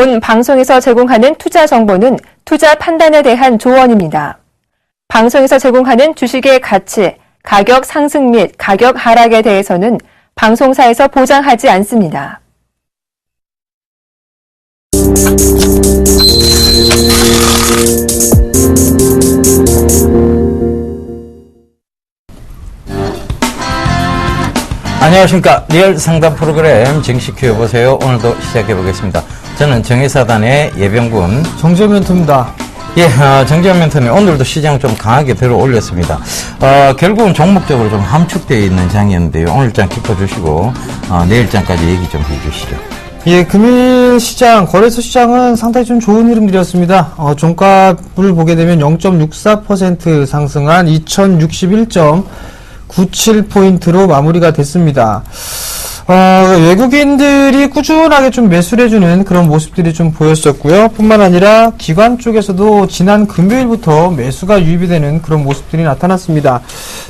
본 방송에서 제공하는 투자 정보는 투자 판단에 대한 조언입니다. 방송에서 제공하는 주식의 가치, 가격 상승 및 가격 하락에 대해서는 방송사에서 보장하지 않습니다. 안녕하십니까. 리얼 상담 프로그램 정식 키워보세요. 오늘도 시작해보겠습니다. 저는 정의사단의 예병군 정재현 멘토입니다. 예, 정재현 멘토님 오늘도 시장 좀 강하게 들어 올렸습니다. 결국은 종목적으로 좀 함축되어 있는 장이었는데요. 오늘 장 짚어주시고 내일 장까지 얘기 좀 해주시죠. 예, 금일 시장, 거래소 시장은 상당히 좀 좋은 흐름들이었습니다. 종가를 보게 되면 0.64% 상승한 2061.97포인트로 마무리가 됐습니다. 외국인들이 꾸준하게 좀 매수를 해주는 그런 모습들이 좀 보였었고요. 뿐만 아니라 기관 쪽에서도 지난 금요일부터 매수가 유입이 되는 그런 모습들이 나타났습니다.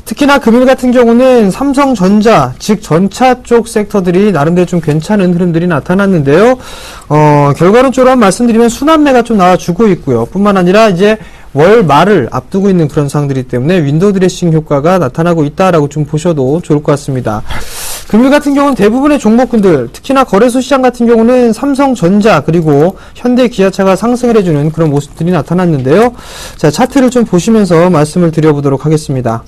특히나 금일 같은 경우는 삼성전자, 즉 전차 쪽 섹터들이 나름대로 좀 괜찮은 흐름들이 나타났는데요. 결과론적으로 말씀드리면 순환매가 좀 나와주고 있고요. 뿐만 아니라 이제 월 말을 앞두고 있는 그런 상황들이기 때문에 윈도우 드레싱 효과가 나타나고 있다라고 좀 보셔도 좋을 것 같습니다. 금일 같은 경우는 대부분의 종목군들, 특히나 거래소 시장 같은 경우는 삼성전자 그리고 현대 기아차가 상승을 해주는 그런 모습들이 나타났는데요. 자, 차트를 좀 보시면서 말씀을 드려보도록 하겠습니다.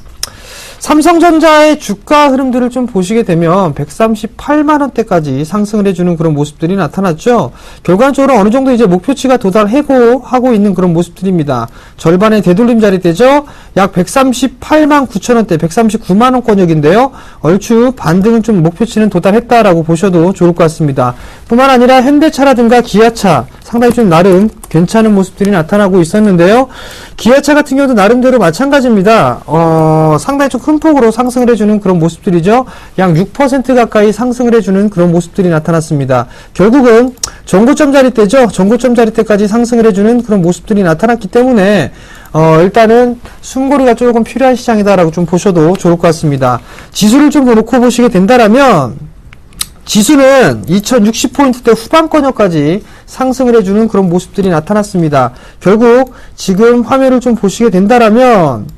삼성전자의 주가 흐름들을 좀 보시게 되면 138만원대까지 상승을 해주는 그런 모습들이 나타났죠. 결과적으로 어느 정도 이제 목표치가 도달하고 하고 있는 그런 모습들입니다. 절반의 되돌림 자리대죠. 약 138만 9천원대, 139만원권역인데요. 얼추 반등은 좀 목표치는 도달했다라고 보셔도 좋을 것 같습니다. 뿐만 아니라 현대차라든가 기아차, 상당히 좀 나름 괜찮은 모습들이 나타나고 있었는데요. 기아차 같은 경우도 나름대로 마찬가지입니다. 상당히 좀 큰 폭으로 상승을 해주는 그런 모습들이죠. 약 6% 가까이 상승을 해주는 그런 모습들이 나타났습니다. 결국은 전고점 자리대죠. 전고점 자리대까지 상승을 해주는 그런 모습들이 나타났기 때문에 일단은 숨고리가 조금 필요한 시장이다라고 좀 보셔도 좋을 것 같습니다. 지수를 좀 더 놓고 보시게 된다라면 지수는 2060포인트대 후반권역까지 상승을 해주는 그런 모습들이 나타났습니다. 결국 지금 화면을 좀 보시게 된다라면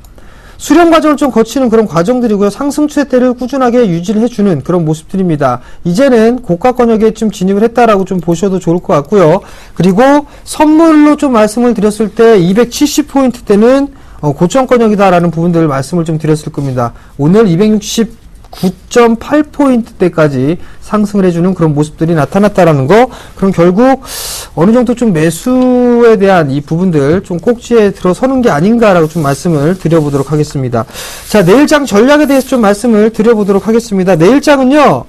수렴 과정을 좀 거치는 그런 과정들이고요. 상승 추세대를 꾸준하게 유지를 해주는 그런 모습들입니다. 이제는 고가권역에 좀 진입을 했다라고 좀 보셔도 좋을 것 같고요. 그리고 선물로 좀 말씀을 드렸을 때 270포인트대는 고점권역이다라는 부분들을 말씀을 좀 드렸을 겁니다. 오늘 269.8포인트대까지 상승을 해주는 그런 모습들이 나타났다라는 거. 그럼 결국 어느 정도 좀 매수에 대한 이 부분들 좀 꼭지에 들어서는 게 아닌가라고 좀 말씀을 드려보도록 하겠습니다. 자, 내일장 전략에 대해서 좀 말씀을 드려보도록 하겠습니다. 내일장은요,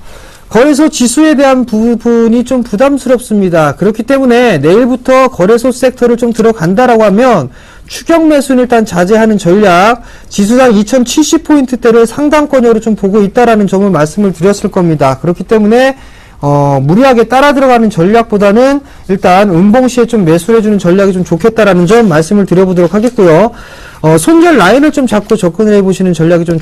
거래소 지수에 대한 부분이 좀 부담스럽습니다. 그렇기 때문에 내일부터 거래소 섹터를 좀 들어간다라고 하면 추격 매수는 일단 자제하는 전략, 지수상 2070포인트대를 상단권으로 좀 보고 있다라는 점을 말씀을 드렸을 겁니다. 그렇기 때문에 무리하게 따라 들어가는 전략보다는 일단 음봉시에 좀 매수를 해주는 전략이 좀 좋겠다라는 점 말씀을 드려보도록 하겠고요. 손절 라인을 좀 잡고 접근을 해보시는 전략이 좀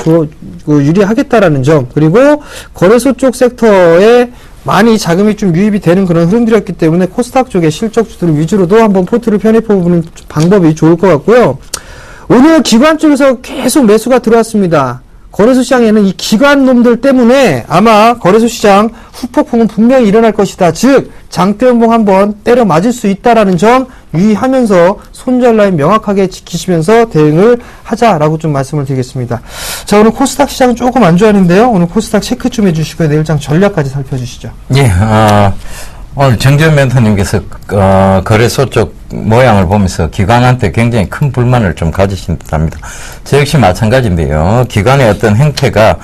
유리하겠다라는 점, 그리고 거래소 쪽 섹터에 많이 자금이 좀 유입이 되는 그런 흐름들이었기 때문에 코스닥 쪽의 실적주들 위주로도 한번 포트를 편입해보는 방법이 좋을 것 같고요. 오늘 기관 쪽에서 계속 매수가 들어왔습니다. 거래소 시장에는 이 기관 놈들 때문에 아마 거래소 시장 후폭풍은 분명히 일어날 것이다. 즉 장대음봉 한번 때려 맞을 수 있다라는 점 유의하면서 손절 라인 명확하게 지키시면서 대응을 하자라고 좀 말씀을 드리겠습니다. 자, 오늘 코스닥 시장은 조금 안 좋았는데요. 오늘 코스닥 체크 좀 해주시고요. 내일장 전략까지 살펴주시죠. 예, 오늘 정재현 멘토님께서 거래소 쪽 모양을 보면서 기관한테 굉장히 큰 불만을 좀 가지신 듯합니다. 저 역시 마찬가지인데요. 기관의 어떤 행태가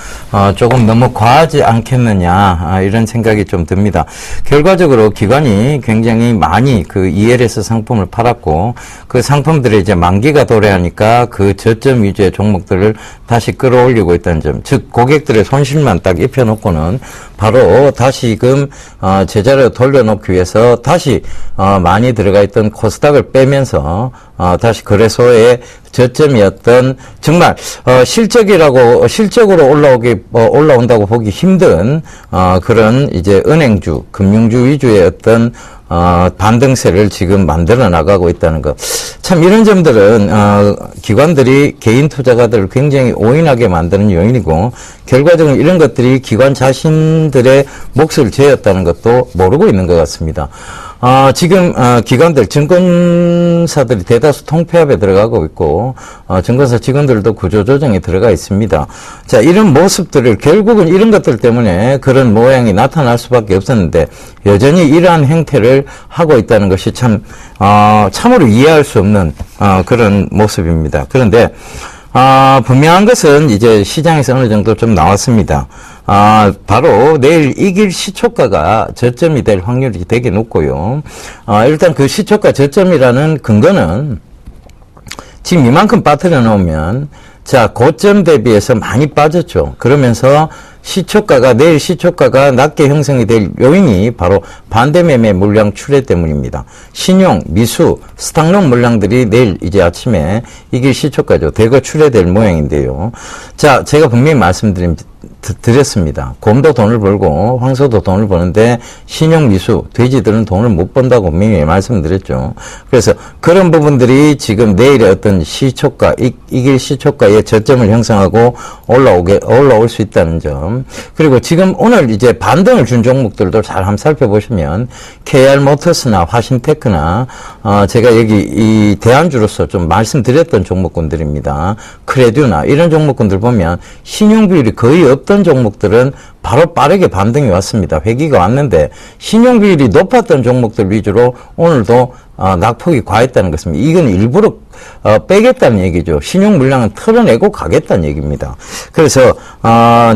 조금 너무 과하지 않겠느냐 이런 생각이 좀 듭니다. 결과적으로 기관이 굉장히 많이 그 ELS 상품을 팔았고 그 상품들이 이제 만기가 도래하니까 그 저점 위주의 종목들을 다시 끌어올리고 있다는 점, 즉 고객들의 손실만 딱 입혀놓고는 바로 다시금 제자리로 돌려놓기 위해서 다시 많이 들어가 있던 코스 코스닥을 빼면서 다시 거래소의 저점이었던 정말 실적으로 올라온다고 보기 힘든 그런 이제 은행주, 금융주 위주의 어떤 반등세를 지금 만들어 나가고 있다는 것. 참 이런 점들은 기관들이 개인 투자가들을 굉장히 오인하게 만드는 요인이고, 결과적으로 이런 것들이 기관 자신들의 몫을 죄었다는 것도 모르고 있는 것 같습니다. 지금 기관들, 증권사들이 대다수 통폐합에 들어가고 있고, 증권사 직원들도 구조조정에 들어가 있습니다. 자, 이런 모습들을 결국은 이런 것들 때문에 그런 모양이 나타날 수밖에 없었는데, 여전히 이러한 행태를 하고 있다는 것이 참으로 이해할 수 없는 그런 모습입니다. 그런데 분명한 것은 이제 시장에서 어느 정도 좀 나왔습니다. 바로 내일 이길 시초가가 저점이 될 확률이 되게 높고요. 일단 그 시초가 저점이라는 근거는 지금 이만큼 빠뜨려 놓으면, 자, 고점 대비해서 많이 빠졌죠. 그러면서 내일 시초가가 낮게 형성이 될 요인이 바로 반대매매 물량 출회 때문입니다. 신용, 미수, 스탁론 물량들이 내일 이제 아침에 이길 시초가죠. 대거 출회될 모양인데요. 자, 제가 분명히 말씀드렸습니다. 곰도 돈을 벌고 황소도 돈을 버는데 신용, 미수, 돼지들은 돈을 못 번다고 분명히 말씀드렸죠. 그래서 그런 부분들이 지금 내일의 어떤 시초가, 이길 시초가의 저점을 형성하고 올라올 수 있다는 점. 그리고 지금 오늘 이제 반등을 준 종목들도 잘 한번 살펴보시면 KR모터스나 화신테크나 제가 여기 이 대안주로서 좀 말씀드렸던 종목군들입니다. 크레듀나 이런 종목군들 보면 신용 비율이 거의 없던 종목들은 바로 빠르게 반등이 왔습니다. 회기가 왔는데 신용 비율이 높았던 종목들 위주로 오늘도 낙폭이 과했다는 것입니다. 이건 일부러 빼겠다는 얘기죠. 신용 물량은 털어내고 가겠다는 얘기입니다. 그래서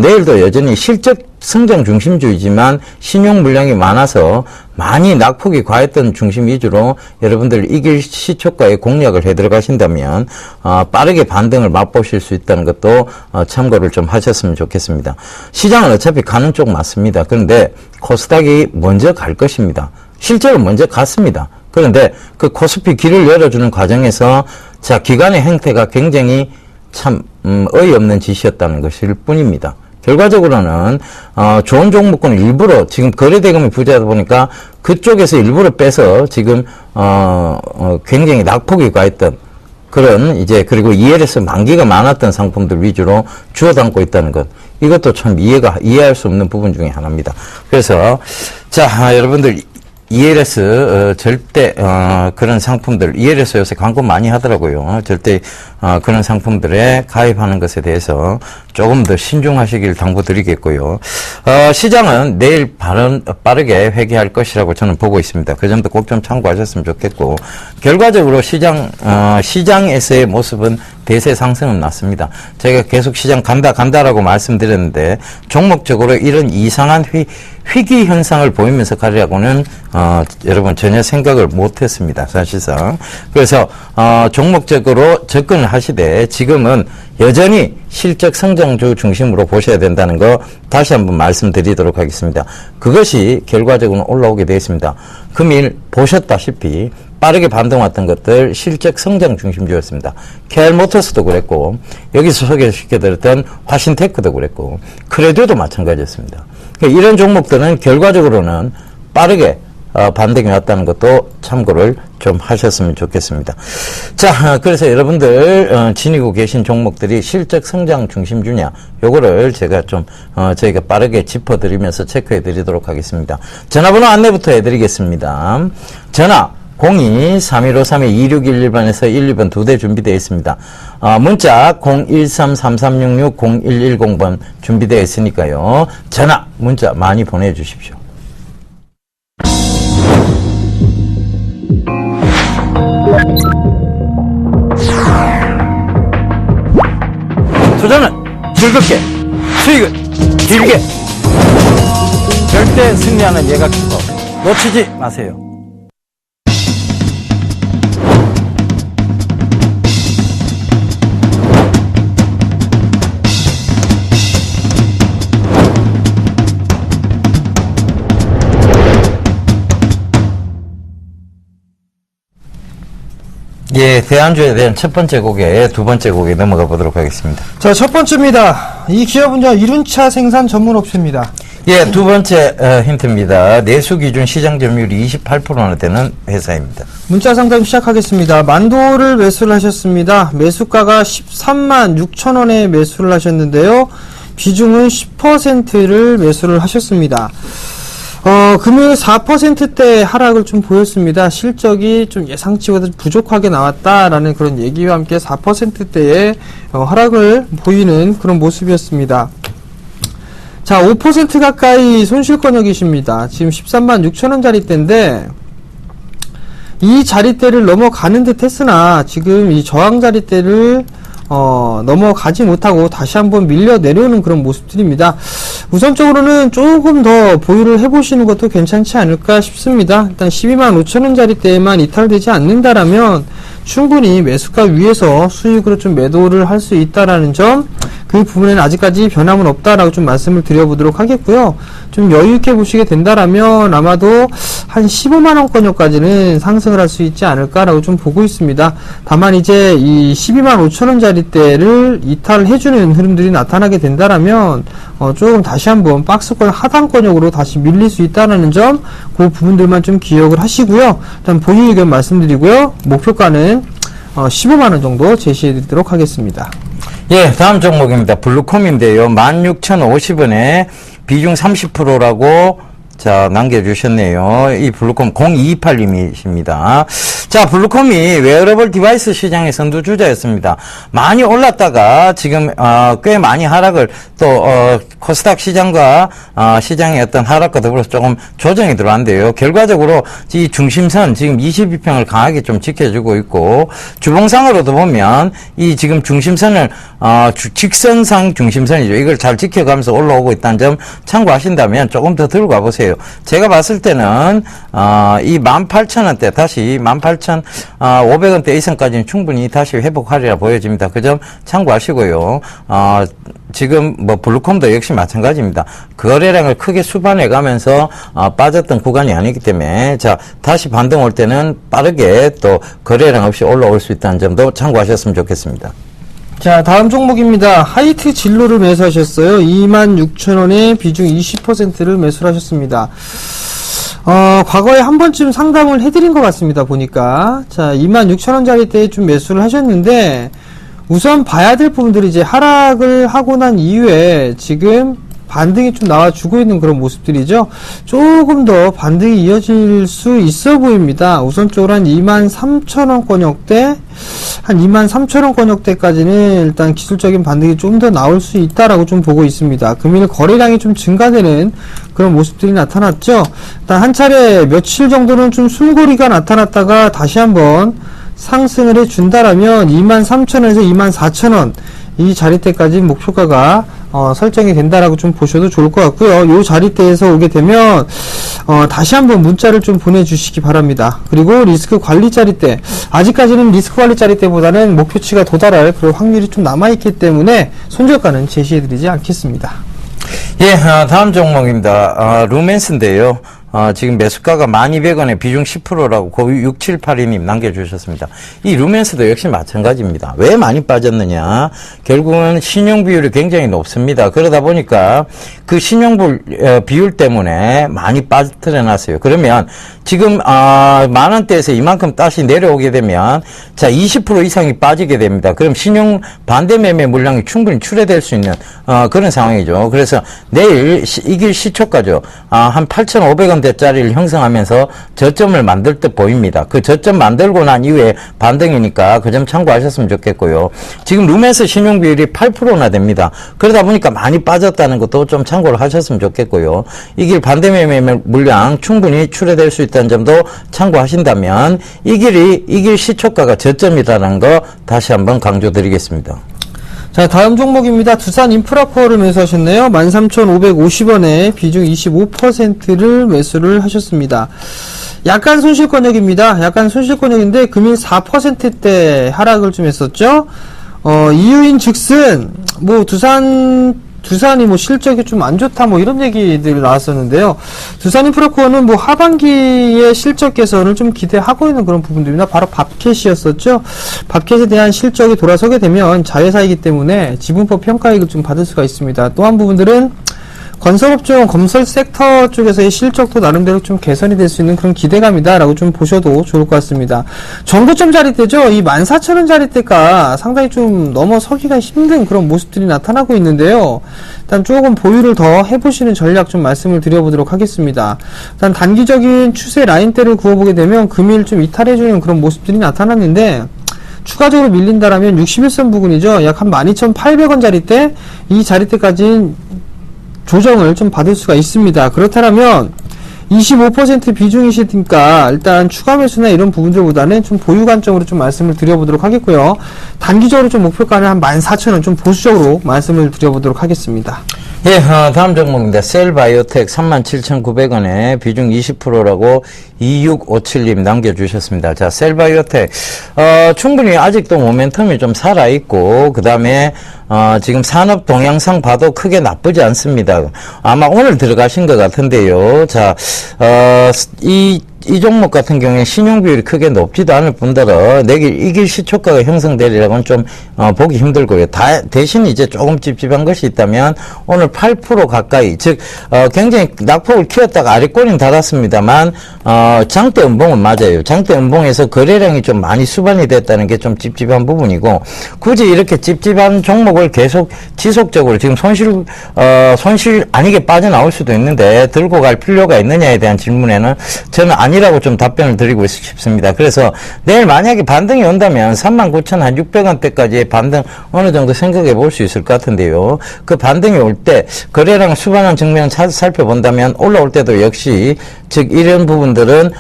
내일도 여전히 실적 성장 중심주의지만 신용 물량이 많아서 많이 낙폭이 과했던 중심 위주로 여러분들 이길 시초가에 공략을 해 들어가신다면 빠르게 반등을 맛보실 수 있다는 것도 참고를 좀 하셨으면 좋겠습니다. 시장은 어차피 가는 쪽 맞습니다. 그런데 코스닥이 먼저 갈 것입니다. 실제로 먼저 갔습니다. 그런데 그 코스피 길을 열어주는 과정에서 자, 기관의 행태가 굉장히 참 어이없는 짓이었다는 것일 뿐입니다. 결과적으로는 좋은 종목군을 일부러 지금 거래대금이 부재하다 보니까 그쪽에서 일부러 빼서 지금 굉장히 낙폭이 과했던 그런 그리고 ELS 만기가 많았던 상품들 위주로 주워 담고 있다는 것. 이것도 참 이해할 수 없는 부분 중에 하나입니다. 그래서 자, 여러분들 ELS 절대 그런 상품들, ELS 요새 광고 많이 하더라고요. 절대 그런 상품들에 가입하는 것에 대해서 조금 더 신중하시길 당부드리겠고요. 시장은 내일 빠르게 회귀할 것이라고 저는 보고 있습니다. 그 점도 꼭 좀 참고하셨으면 좋겠고, 결과적으로 시장에서의 모습은 대세 상승은 났습니다. 제가 계속 시장 간다라고 말씀드렸는데, 종목적으로 이런 이상한 위기 현상을 보이면서 가려고는 여러분 전혀 생각을 못했습니다. 사실상. 그래서 종목적으로 접근을 하시되 지금은 여전히 실적 성장주 중심으로 보셔야 된다는 거 다시 한번 말씀드리도록 하겠습니다. 그것이 결과적으로 올라오게 되어 있습니다. 금일 보셨다시피 빠르게 반등 왔던 것들 실적 성장 중심주였습니다. KR모터스도 그랬고, 여기서 소개시켜드렸던 화신테크도 그랬고, 크레듀도 마찬가지였습니다. 그러니까 이런 종목들은 결과적으로는 빠르게 반등이 왔다는 것도 참고를 좀 하셨으면 좋겠습니다. 자, 그래서 여러분들 지니고 계신 종목들이 실적 성장 중심주냐, 요거를 제가 좀 저희가 빠르게 짚어드리면서 체크해 드리도록 하겠습니다. 전화번호 안내부터 해드리겠습니다. 전화 02-3153-2611번에서 12번 2대 준비되어 있습니다. 문자 0133366010번 준비되어 있으니까요. 전화, 문자 많이 보내주십시오. 투자는 즐겁게, 수익은 길게. 절대 승리하는 예각 기법 놓치지 마세요. 예, 대안주에 대한 첫 번째 곡에 두 번째 곡에 넘어가 보도록 하겠습니다. 자, 첫 번째입니다. 이 기업은 이륜차 생산 전문 업체입니다. 예, 두 번째 힌트입니다. 내수 기준 시장 점유율이 28%나 되는 회사입니다. 문자 상담 시작하겠습니다. 만도를 매수를 하셨습니다. 매수가가 13만 6천 원에 매수를 하셨는데요. 비중은 10%를 매수를 하셨습니다. 금요일 4%대 하락을 좀 보였습니다. 실적이 좀 예상치보다 부족하게 나왔다라는 그런 얘기와 함께 4%대의 하락을 보이는 그런 모습이었습니다. 자, 5% 가까이 손실권역이십니다. 지금 13만 6천 원짜리대인데 이 자리대를 넘어가는 듯 했으나 지금 이 저항 자리대를 넘어가지 못하고 다시 한번 밀려 내려오는 그런 모습들입니다. 우선적으로는 조금 더 보유를 해보시는 것도 괜찮지 않을까 싶습니다. 일단 12만 5천 원짜리대에만 이탈되지 않는다라면 충분히 매수가 위에서 수익으로 좀 매도를 할 수 있다라는 점, 그 부분에는 아직까지 변함은 없다라고 좀 말씀을 드려보도록 하겠고요. 좀 여유있게 보시게 된다라면 아마도 한 15만원권역까지는 상승을 할 수 있지 않을까라고 좀 보고 있습니다. 다만 이제 이 12만 5천원짜리대를 이탈해주는 흐름들이 나타나게 된다라면 조금 다시 한번 박스권 하단권역으로 다시 밀릴 수 있다는 점, 그 부분들만 좀 기억을 하시고요. 일단 보유 의견 말씀드리고요. 목표가는 15만원 정도 제시해 드리도록 하겠습니다. 예, 다음 종목입니다. 블루콤인데요. 16,050원에 비중 30%라고 자, 남겨주셨네요. 이 블루콤 0228님이십니다. 자, 블루콤이 웨어러블 디바이스 시장의 선두주자였습니다. 많이 올랐다가 지금 꽤 많이 하락을 또 코스닥 시장과 시장의 어떤 하락과 더불어서 조금 조정이 들어왔는데요. 결과적으로 이 중심선 지금 22평을 강하게 좀 지켜주고 있고, 주봉상으로도 보면 이 지금 중심선을 직선상 중심선이죠. 이걸 잘 지켜가면서 올라오고 있다는 점 참고하신다면 조금 더 들고 가보세요. 제가 봤을 때는 이 18,000원대 다시 18,500원대 이상까지는 충분히 다시 회복하리라 보여집니다. 그 점 참고하시고요. 지금 뭐 블루콤도 역시 마찬가지입니다. 거래량을 크게 수반해 가면서 빠졌던 구간이 아니기 때문에 자, 다시 반등 올 때는 빠르게 또 거래량 없이 올라올 수 있다는 점도 참고하셨으면 좋겠습니다. 자, 다음 종목입니다. 하이트 진로를 매수하셨어요. 26,000원에 비중 20%를 매수를 하셨습니다. 과거에 한 번쯤 상담을 해드린 것 같습니다. 보니까. 자, 26,000원짜리 때 좀 매수를 하셨는데, 우선 봐야 될 부분들이 이제 하락을 하고 난 이후에 지금 반등이 좀 나와주고 있는 그런 모습들이죠. 조금 더 반등이 이어질 수 있어 보입니다. 우선적으로 한 23,000원권역대, 한 23,000원권역대까지는 일단 기술적인 반등이 좀 더 나올 수 있다라고 좀 보고 있습니다. 금일 거래량이 좀 증가되는 그런 모습들이 나타났죠. 일단 한 차례 며칠 정도는 좀 숨고리가 나타났다가 다시 한번 상승을 해준다라면 23,000원에서 24,000원 이 자리대까지 목표가가 설정이 된다라고 좀 보셔도 좋을 것 같고요. 요 자리대에서 오게 되면 다시 한번 문자를 좀 보내주시기 바랍니다. 그리고 리스크 관리 자리대, 아직까지는 리스크 관리 자리대보다는 목표치가 도달할 그런 확률이 좀 남아있기 때문에 손절가는 제시해드리지 않겠습니다. 예, 다음 종목입니다. 루멘스인데요. 지금 매수가가 12,200원에 비중 10%라고 6782님 남겨주셨습니다. 이 루멘스도 역시 마찬가지입니다. 왜 많이 빠졌느냐? 결국은 신용 비율이 굉장히 높습니다. 그러다 보니까 그 신용 비율 때문에 많이 빠뜨려놨어요. 그러면 지금 만원대에서 이만큼 다시 내려오게 되면 자 20% 이상이 빠지게 됩니다. 그럼 신용 반대 매매 물량이 충분히 출회될 수 있는 그런 상황이죠. 그래서 내일 이길 시초가죠. 한 8,500원대짜리를 형성하면서 저점을 만들 듯 보입니다. 그 저점 만들고 난 이후에 반등이니까 그 점 참고하셨으면 좋겠고요. 지금 루멘스 신용 비율이 8%나 됩니다. 그러다 보니까 많이 빠졌다는 것도 좀 참고를 하셨으면 좋겠고요. 이길 반대 매매 물량 충분히 출회될 수 있다는 점도 참고하신다면 이길 시초가가 저점이라는 거 다시 한번 강조드리겠습니다. 자, 다음 종목입니다. 두산 인프라코어를 매수하셨네요. 13,550원에 비중 25%를 매수를 하셨습니다. 약간 손실권역입니다. 약간 손실권역인데 금일 4%대 하락을 좀 했었죠. 이유인 즉슨 뭐 두산 두산이 뭐 실적이 좀 안 좋다 뭐 이런 얘기들이 나왔었는데요. 두산인프라코어는 뭐 하반기의 실적 개선을 좀 기대하고 있는 그런 부분들이나 바로 밥캣이었었죠. 밥캣에 대한 실적이 돌아서게 되면 자회사이기 때문에 지분법 평가익을 좀 받을 수가 있습니다. 또 한 부분들은 건설업종, 건설 섹터 쪽에서의 실적도 나름대로 좀 개선이 될 수 있는 그런 기대감이다라고 좀 보셔도 좋을 것 같습니다. 정고점 자리대죠. 이 14,000원 자리대가 상당히 좀 넘어서기가 힘든 그런 모습들이 나타나고 있는데요. 일단 조금 보유를 더 해보시는 전략 좀 말씀을 드려보도록 하겠습니다. 일단 단기적인 추세 라인대를 그어보게 되면 금일 좀 이탈해주는 그런 모습들이 나타났는데 추가적으로 밀린다라면 61선 부근이죠. 약 한 12,800원 자리대, 이 자리대까지는 조정을 좀 받을 수가 있습니다. 그렇다면 25% 비중이시니까 일단 추가 매수나 이런 부분들보다는 좀 보유 관점으로 좀 말씀을 드려보도록 하겠고요. 단기적으로 좀 목표가는 한 14,000원 좀 보수적으로 말씀을 드려보도록 하겠습니다. 예, 다음 종목입니다. 셀바이오텍 37,900원에 비중 20%라고 2657님 남겨주셨습니다. 자, 셀바이오텍, 충분히 아직도 모멘텀이 좀 살아있고, 그 다음에, 지금 산업 동향상 봐도 크게 나쁘지 않습니다. 아마 오늘 들어가신 것 같은데요. 자, 이 종목 같은 경우에 신용 비율이 크게 높지도 않을 뿐더러 이길 시초가가 형성되리라고는 좀 보기 힘들고요. 대신 이제 조금 찝찝한 것이 있다면 오늘 8% 가까이, 즉 굉장히 낙폭을 키웠다가 아래꼬리는 닫았습니다만 장대 음봉은 맞아요. 장대 음봉에서 거래량이 좀 많이 수반이 됐다는 게 좀 찝찝한 부분이고, 굳이 이렇게 찝찝한 종목을 계속 지속적으로 지금 손실 아니게 빠져나올 수도 있는데 들고 갈 필요가 있느냐에 대한 질문에는 저는 아니라고 좀 답변을 드리고 싶습니다. 그래서 내일 만약에 반등이 온다면 39,600원대까지의 반등 어느 정도 생각해 볼 수 있을 것 같은데요. 그 반등이 올 때 거래량 수반한 측면 살펴본다면 올라올 때도 역시 즉 이런 부분들은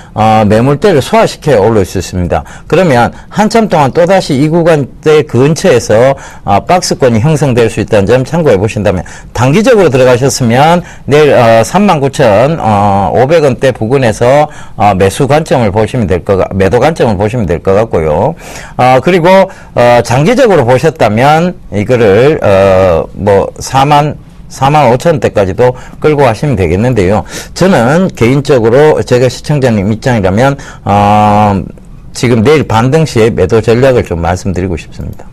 매물대를 소화시켜 올릴 수 있습니다. 그러면 한참 동안 또다시 이 구간대 근처에서 박스권이 형성될 수 있다는 점 참고해 보신다면, 단기적으로 들어가셨으면 내일 39,500원대 부근에서 매수 관점을 보시면 매도 관점을 보시면 될 것 같고요. 그리고 장기적으로 보셨다면 이거를 45,000원대까지도 끌고 가시면 되겠는데요. 저는 개인적으로 제가 시청자님 입장이라면 지금 내일 반등 시에 매도 전략을 좀 말씀드리고 싶습니다.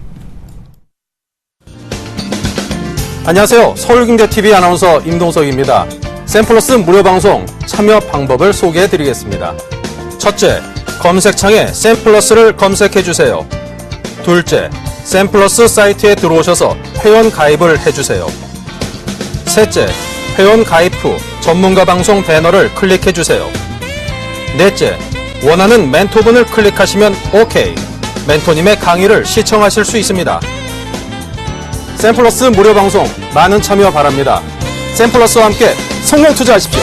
안녕하세요. 서울경제TV 아나운서 임동석입니다. 샘플러스 무료 방송 참여 방법을 소개해 드리겠습니다. 첫째, 검색창에 샘플러스를 검색해 주세요. 둘째, 샘플러스 사이트에 들어오셔서 회원 가입을 해주세요. 셋째, 회원 가입 후 전문가 방송 배너를 클릭해 주세요. 넷째, 원하는 멘토분을 클릭하시면 OK. 멘토님의 강의를 시청하실 수 있습니다. 샘플러스 무료 방송 많은 참여 바랍니다. 샘플러스와 함께 성공 투자하십시오.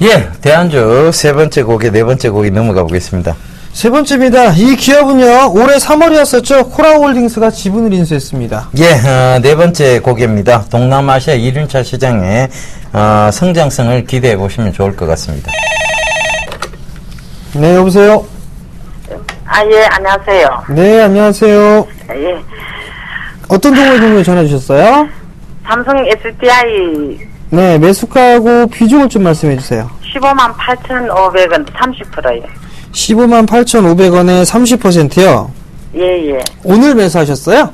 예, 대안주 세 번째 곡에 네 번째 곡이 넘어가 보겠습니다. 세 번째입니다. 이 기업은요, 올해 3월이었었죠. 코라홀딩스가 지분을 인수했습니다. 예, 네 번째 곡입니다. 동남아시아 1륜차 시장의 성장성을 기대해 보시면 좋을 것 같습니다. 네, 여보세요? 예, 안녕하세요. 네, 안녕하세요. 예. 어떤 종목에 전화 주셨어요? 삼성 SDI 네, 매수가하고 비중을 좀 말씀해 주세요. 158,500원 30%요. 158,500원에 30%요? 예. 오늘 매수하셨어요?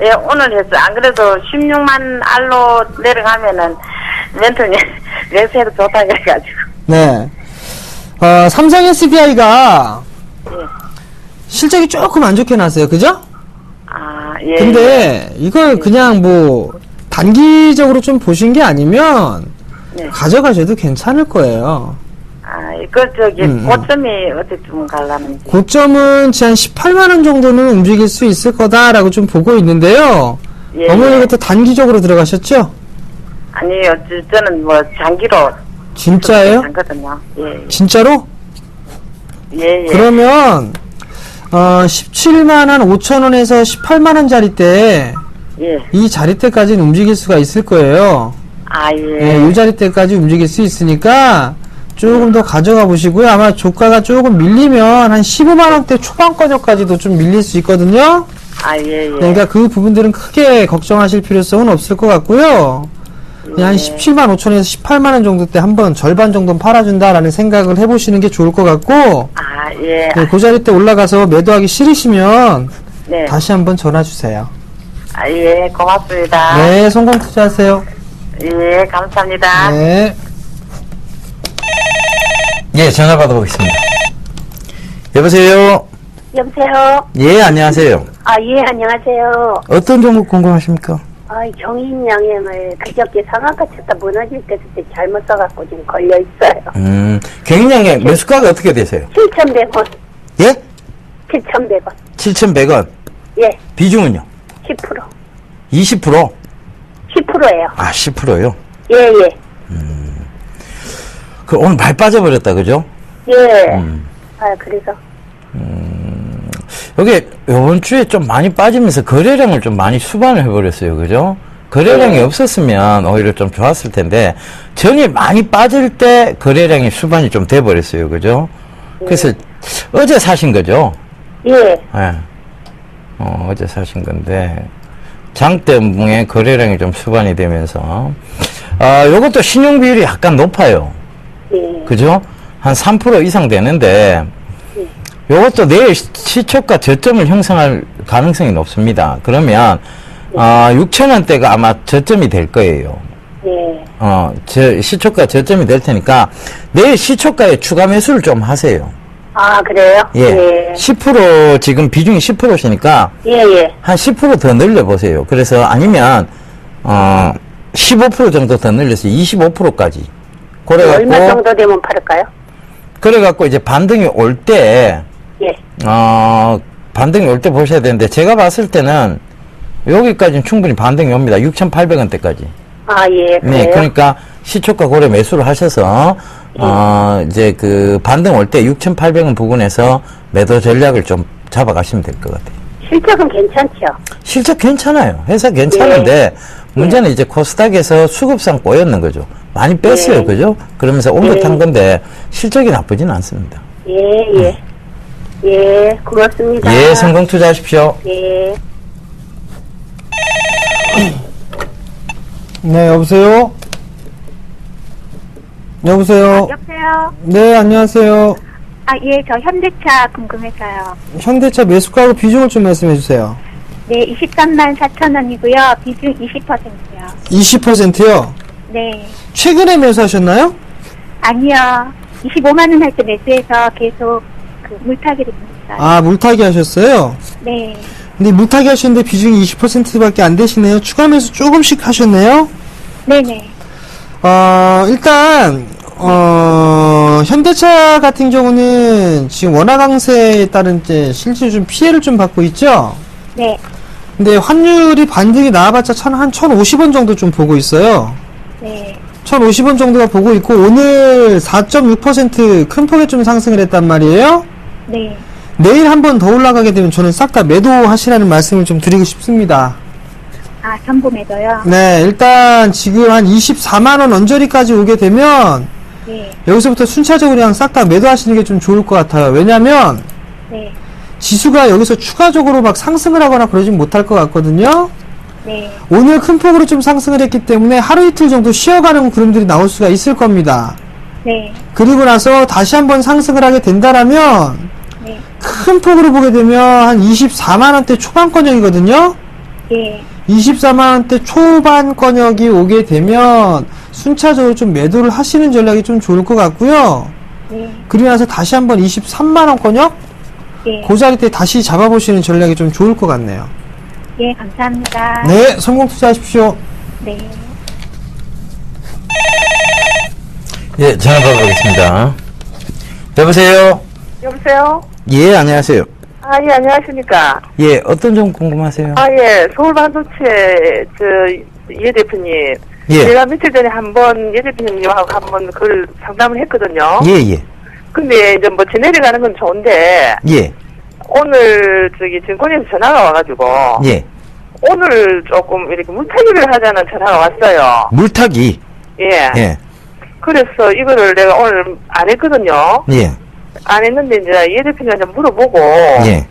예, 오늘 했어요. 안 그래도 16만 알로 내려가면은 멘토님 매수해도 좋다 그래가지고. 네. 삼성 SDI가 실적이 조금 안 좋게 나왔어요. 그죠? 예. 근데 이걸 그냥 단기적으로 좀 보신 게 아니면 네. 가져가셔도 괜찮을 거예요. 이거 고점이 어디쯤 가려는지. 고점은 한 18만원 정도는 움직일 수 있을 거다라고 좀 보고 있는데요. 예. 어머니 이것도 단기적으로 들어가셨죠? 아니요, 저는 장기로. 진짜예요? 장거든요. 예. 진짜로? 예. 그러면 17만 5천 원에서 18만 원짜리 때 이 예. 자리대까지는 움직일 수가 있을 거예요. 예. 이 자리대까지 움직일 수 있으니까 조금 더 가져가 보시고요. 아마 조가가 조금 밀리면 한 15만 원대 초반권역까지도 좀 밀릴 수 있거든요. 아, 예, 예. 그러니까 그 부분들은 크게 걱정하실 필요성은 없을 것 같고요. 그냥 한 17만 5천에서 18만 원 정도 때 한번 절반 정도는 팔아준다라는 생각을 해보시는 게 좋을 것 같고, 아, 예. 네, 그 자리 때 올라가서 매도하기 싫으시면 네. 다시 한번 전화 주세요. 아, 예, 고맙습니다. 네, 성공 투자하세요. 예, 감사합니다. 네. 예, 전화 받아보겠습니다. 여보세요? 여보세요? 예, 안녕하세요. 아, 예, 안녕하세요. 어떤 종목 궁금하십니까? 아, 경인양행을 그저께 상한가 쳤다 무너질 때 그때 잘못 써갖고 지금 걸려있어요. 경인양의 매수가가 어떻게 되세요? 7,100원. 예? 7,100원. 7,100원. 예, 비중은요? 10%. 20%? 10%예요. 아, 10%요? 예, 예. 그 오늘 말 빠져버렸다, 그죠? 예. 아, 그래서. 여기 요번 주에 좀 많이 빠지면서 거래량을 좀 많이 수반을 해버렸어요, 그죠? 거래량이 없었으면 오히려 좀 좋았을 텐데, 전이 많이 빠질 때 거래량이 수반이 좀 돼버렸어요, 그죠? 그래서 어제 사신 거죠? 예. 예. 어제 사신 건데, 장 때문에 거래량이 좀 수반이 되면서, 요것도 신용 비율이 약간 높아요. 예. 그죠? 한 3% 이상 되는데, 요것도 내일 시초가 저점을 형성할 가능성이 높습니다. 그러면, 6,000원대가 아마 저점이 될 거예요. 예. 시초가 저점이 될 테니까, 내일 시초가에 추가 매수를 좀 하세요. 아, 그래요? 예. 10% 지금 비중이 10%시니까, 예, 예. 한 10% 더 늘려보세요. 그래서 아니면, 15% 정도 더 늘려서 25%까지. 얼마 정도 되면 팔을까요? 그래갖고 이제 반등이 올 때, 예. 반등이 올 때 보셔야 되는데, 제가 봤을 때는, 여기까지는 충분히 반등이 옵니다. 6,800원대까지. 아, 예. 그래요? 네, 그러니까 시초가 고려 매수를 하셔서, 이제 그 반등 올 때 6,800원 부근에서 매도 전략을 좀 잡아가시면 될 것 같아요. 실적은 괜찮죠? 실적 괜찮아요. 회사 괜찮은데, 문제는 이제 코스닥에서 수급상 꼬였는 거죠. 많이 뺐어요. 그죠? 그러면서 옮겨탄 건데, 실적이 나쁘지는 않습니다. 예, 예. 예, 고맙습니다. 예, 성공 투자하십시오. 예. 네, 여보세요? 여보세요? 여보세요? 네, 안녕하세요. 아, 예, 저 현대차 궁금해서요. 현대차 매수가하고 비중을 좀 말씀해 주세요. 네, 23만 4천 원이고요. 비중 20%요. 20%요? 네. 최근에 매수하셨나요? 아니요. 25만 원 할 때 매수해서 계속 그 물타기를 했어요. 아, 물타기 하셨어요? 네. 근데 물타기 하셨는데 비중이 20%밖에 안 되시네요. 추가 매수 조금씩 하셨네요? 네네. 일단, 현대차 같은 경우는 지금 원화 강세에 따른 이제 실질적으로 좀 피해를 좀 받고 있죠? 네. 근데 환율이 반등이 나와봤자 한 1,050원 정도 좀 보고 있어요. 네. 1,050원 정도가 보고 있고, 오늘 4.6% 큰 폭에 좀 상승을 했단 말이에요? 네. 내일 한 번 더 올라가게 되면 저는 싹 다 매도하시라는 말씀을 좀 드리고 싶습니다. 아, 전부 매도요? 네, 일단 지금 한 24만원 언저리까지 오게 되면, 네. 여기서부터 순차적으로 그냥 싹 다 매도하시는 게 좀 좋을 것 같아요. 왜냐면, 네. 지수가 여기서 추가적으로 막 상승을 하거나 그러진 못할 것 같거든요. 네. 오늘 큰 폭으로 좀 상승을 했기 때문에 하루 이틀 정도 쉬어가는 구름들이 나올 수가 있을 겁니다. 네. 그리고 나서 다시 한번 상승을 하게 된다라면 네. 큰 폭으로 보게 되면 한 24만원대 초반권역이거든요. 예. 24만원대 초반권역이 오게 되면 순차적으로 좀 매도를 하시는 전략이 좀 좋을 것 같고요. 네. 그리고 나서 다시 한번 23만원권역? 예. 그 자리 때 다시 잡아보시는 전략이 좀 좋을 것 같네요. 예, 감사합니다. 네, 성공 투자하십시오. 네. 예, 전화 받아보겠습니다. 여보세요? 여보세요? 예, 안녕하세요. 아, 예, 안녕하십니까? 예, 어떤 점 궁금하세요? 아, 예, 서울반도체, 예 대표님. 예. 제가 며칠 전에 한번 예 대표님하고 한번 그걸 상담을 했거든요. 예, 예. 근데 이제 뭐 지내려가는 건 좋은데, 예, 오늘 증권에서 전화가 와가지고, 예. 오늘 조금 이렇게 물타기를 하자는 전화가 왔어요. 물타기. 예. 예. 그래서 이거를 내가 오늘 안 했거든요. 예. 안 했는데 이제 예 대표님한테 물어보고 예.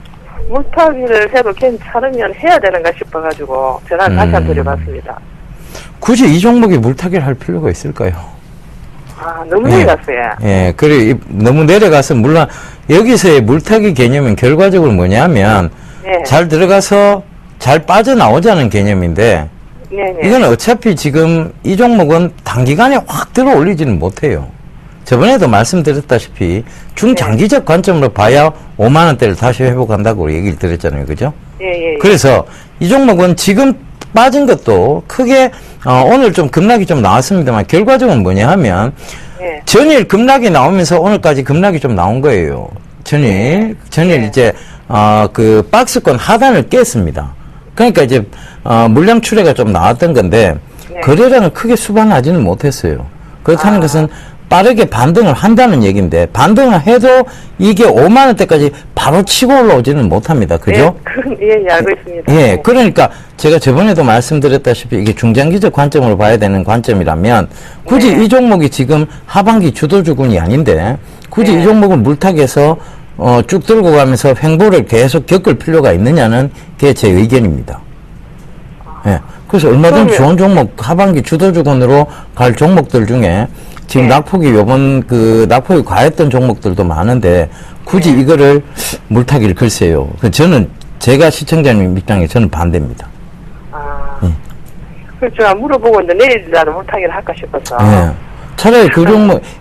물타기를 해도 괜찮으면 해야 되는가 싶어가지고 전화를 다시 한번 드려봤습니다. 굳이 이 종목에 물타기를 할 필요가 있을까요? 아, 너무 예. 내려갔어요. 예, 그래, 너무 내려가서, 물론, 여기서의 물타기 개념은 결과적으로 뭐냐면, 네. 잘 들어가서 잘 빠져나오자는 개념인데, 네네. 이건 어차피 지금 이 종목은 단기간에 확 들어 올리지는 못해요. 저번에도 말씀드렸다시피, 중장기적 관점으로 봐야 5만원대를 다시 회복한다고 얘기를 드렸잖아요. 그죠? 예. 그래서 이 종목은 지금 빠진 것도 크게 오늘 좀 급락이 좀 나왔습니다만 결과적으로 뭐냐 하면 예. 전일 급락이 나오면서 오늘까지 급락이 좀 나온 거예요. 전일 이제 그 박스권 하단을 깼습니다. 그러니까 이제 물량 출회가 좀 나왔던 건데 거래량을 크게 수반하지는 못했어요. 그렇다는 것은 빠르게 반등을 한다는 얘기인데 반등을 해도 이게 5만 원대까지 바로 치고 올라오지는 못합니다. 그죠? 예, 알고 있습니다. 예, 그러니까 제가 저번에도 말씀드렸다시피 이게 중장기적 관점으로 봐야 되는 관점이라면 굳이 이 종목이 지금 하반기 주도주군이 아닌데 굳이 이 종목은 물타기에서 쭉 들고 가면서 횡보를 계속 겪을 필요가 있느냐는 게 제 의견입니다. 예. 그래서 얼마든지 좋은 종목 하반기 주도주군으로 갈 종목들 중에 지금 낙폭이 낙폭이 과했던 종목들도 많은데 굳이 이거를 물타기를 글쎄요. 저는 제가 시청자님 입장에 저는 반대입니다. 그래서 제가 물어보고 있는데 내일이라도 물타기를 할까 싶어서. 예. 차라리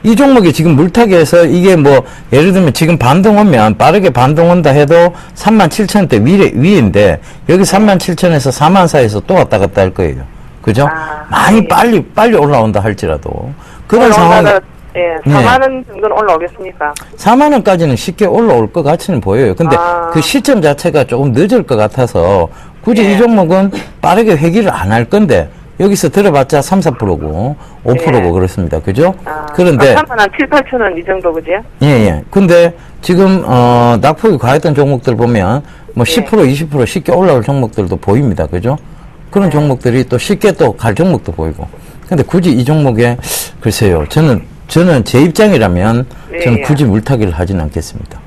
이 종목이 지금 물타기에서 이게 예를 들면 지금 반등 오면 빠르게 반등 온다 해도 37,000대 위인데 여기 37,000에서 4만 사이에서 또 왔다 갔다 할 거예요. 그죠? 많이 빨리 올라온다 할지라도. 그런 상황. 예, 4만 원 정도는 올라오겠습니까? 4만 원까지는 쉽게 올라올 것 같이는 보여요. 근데 그 시점 자체가 조금 늦을 것 같아서 굳이 이 종목은 빠르게 회귀를 안 할 건데 여기서 들어봤자 3, 4%고 5%고 그렇습니다. 그죠? 그런데 3만 한 7, 8천 원 이 정도 그죠? 예. 근데 지금 낙폭이 과했던 종목들 보면 10%, 20% 쉽게 올라올 종목들도 보입니다. 그죠? 그런 종목들이 또 쉽게 또 갈 종목도 보이고. 근데 굳이 이 종목에 글쎄요. 저는 제 입장이라면 저는 굳이 물타기를 하진 않겠습니다.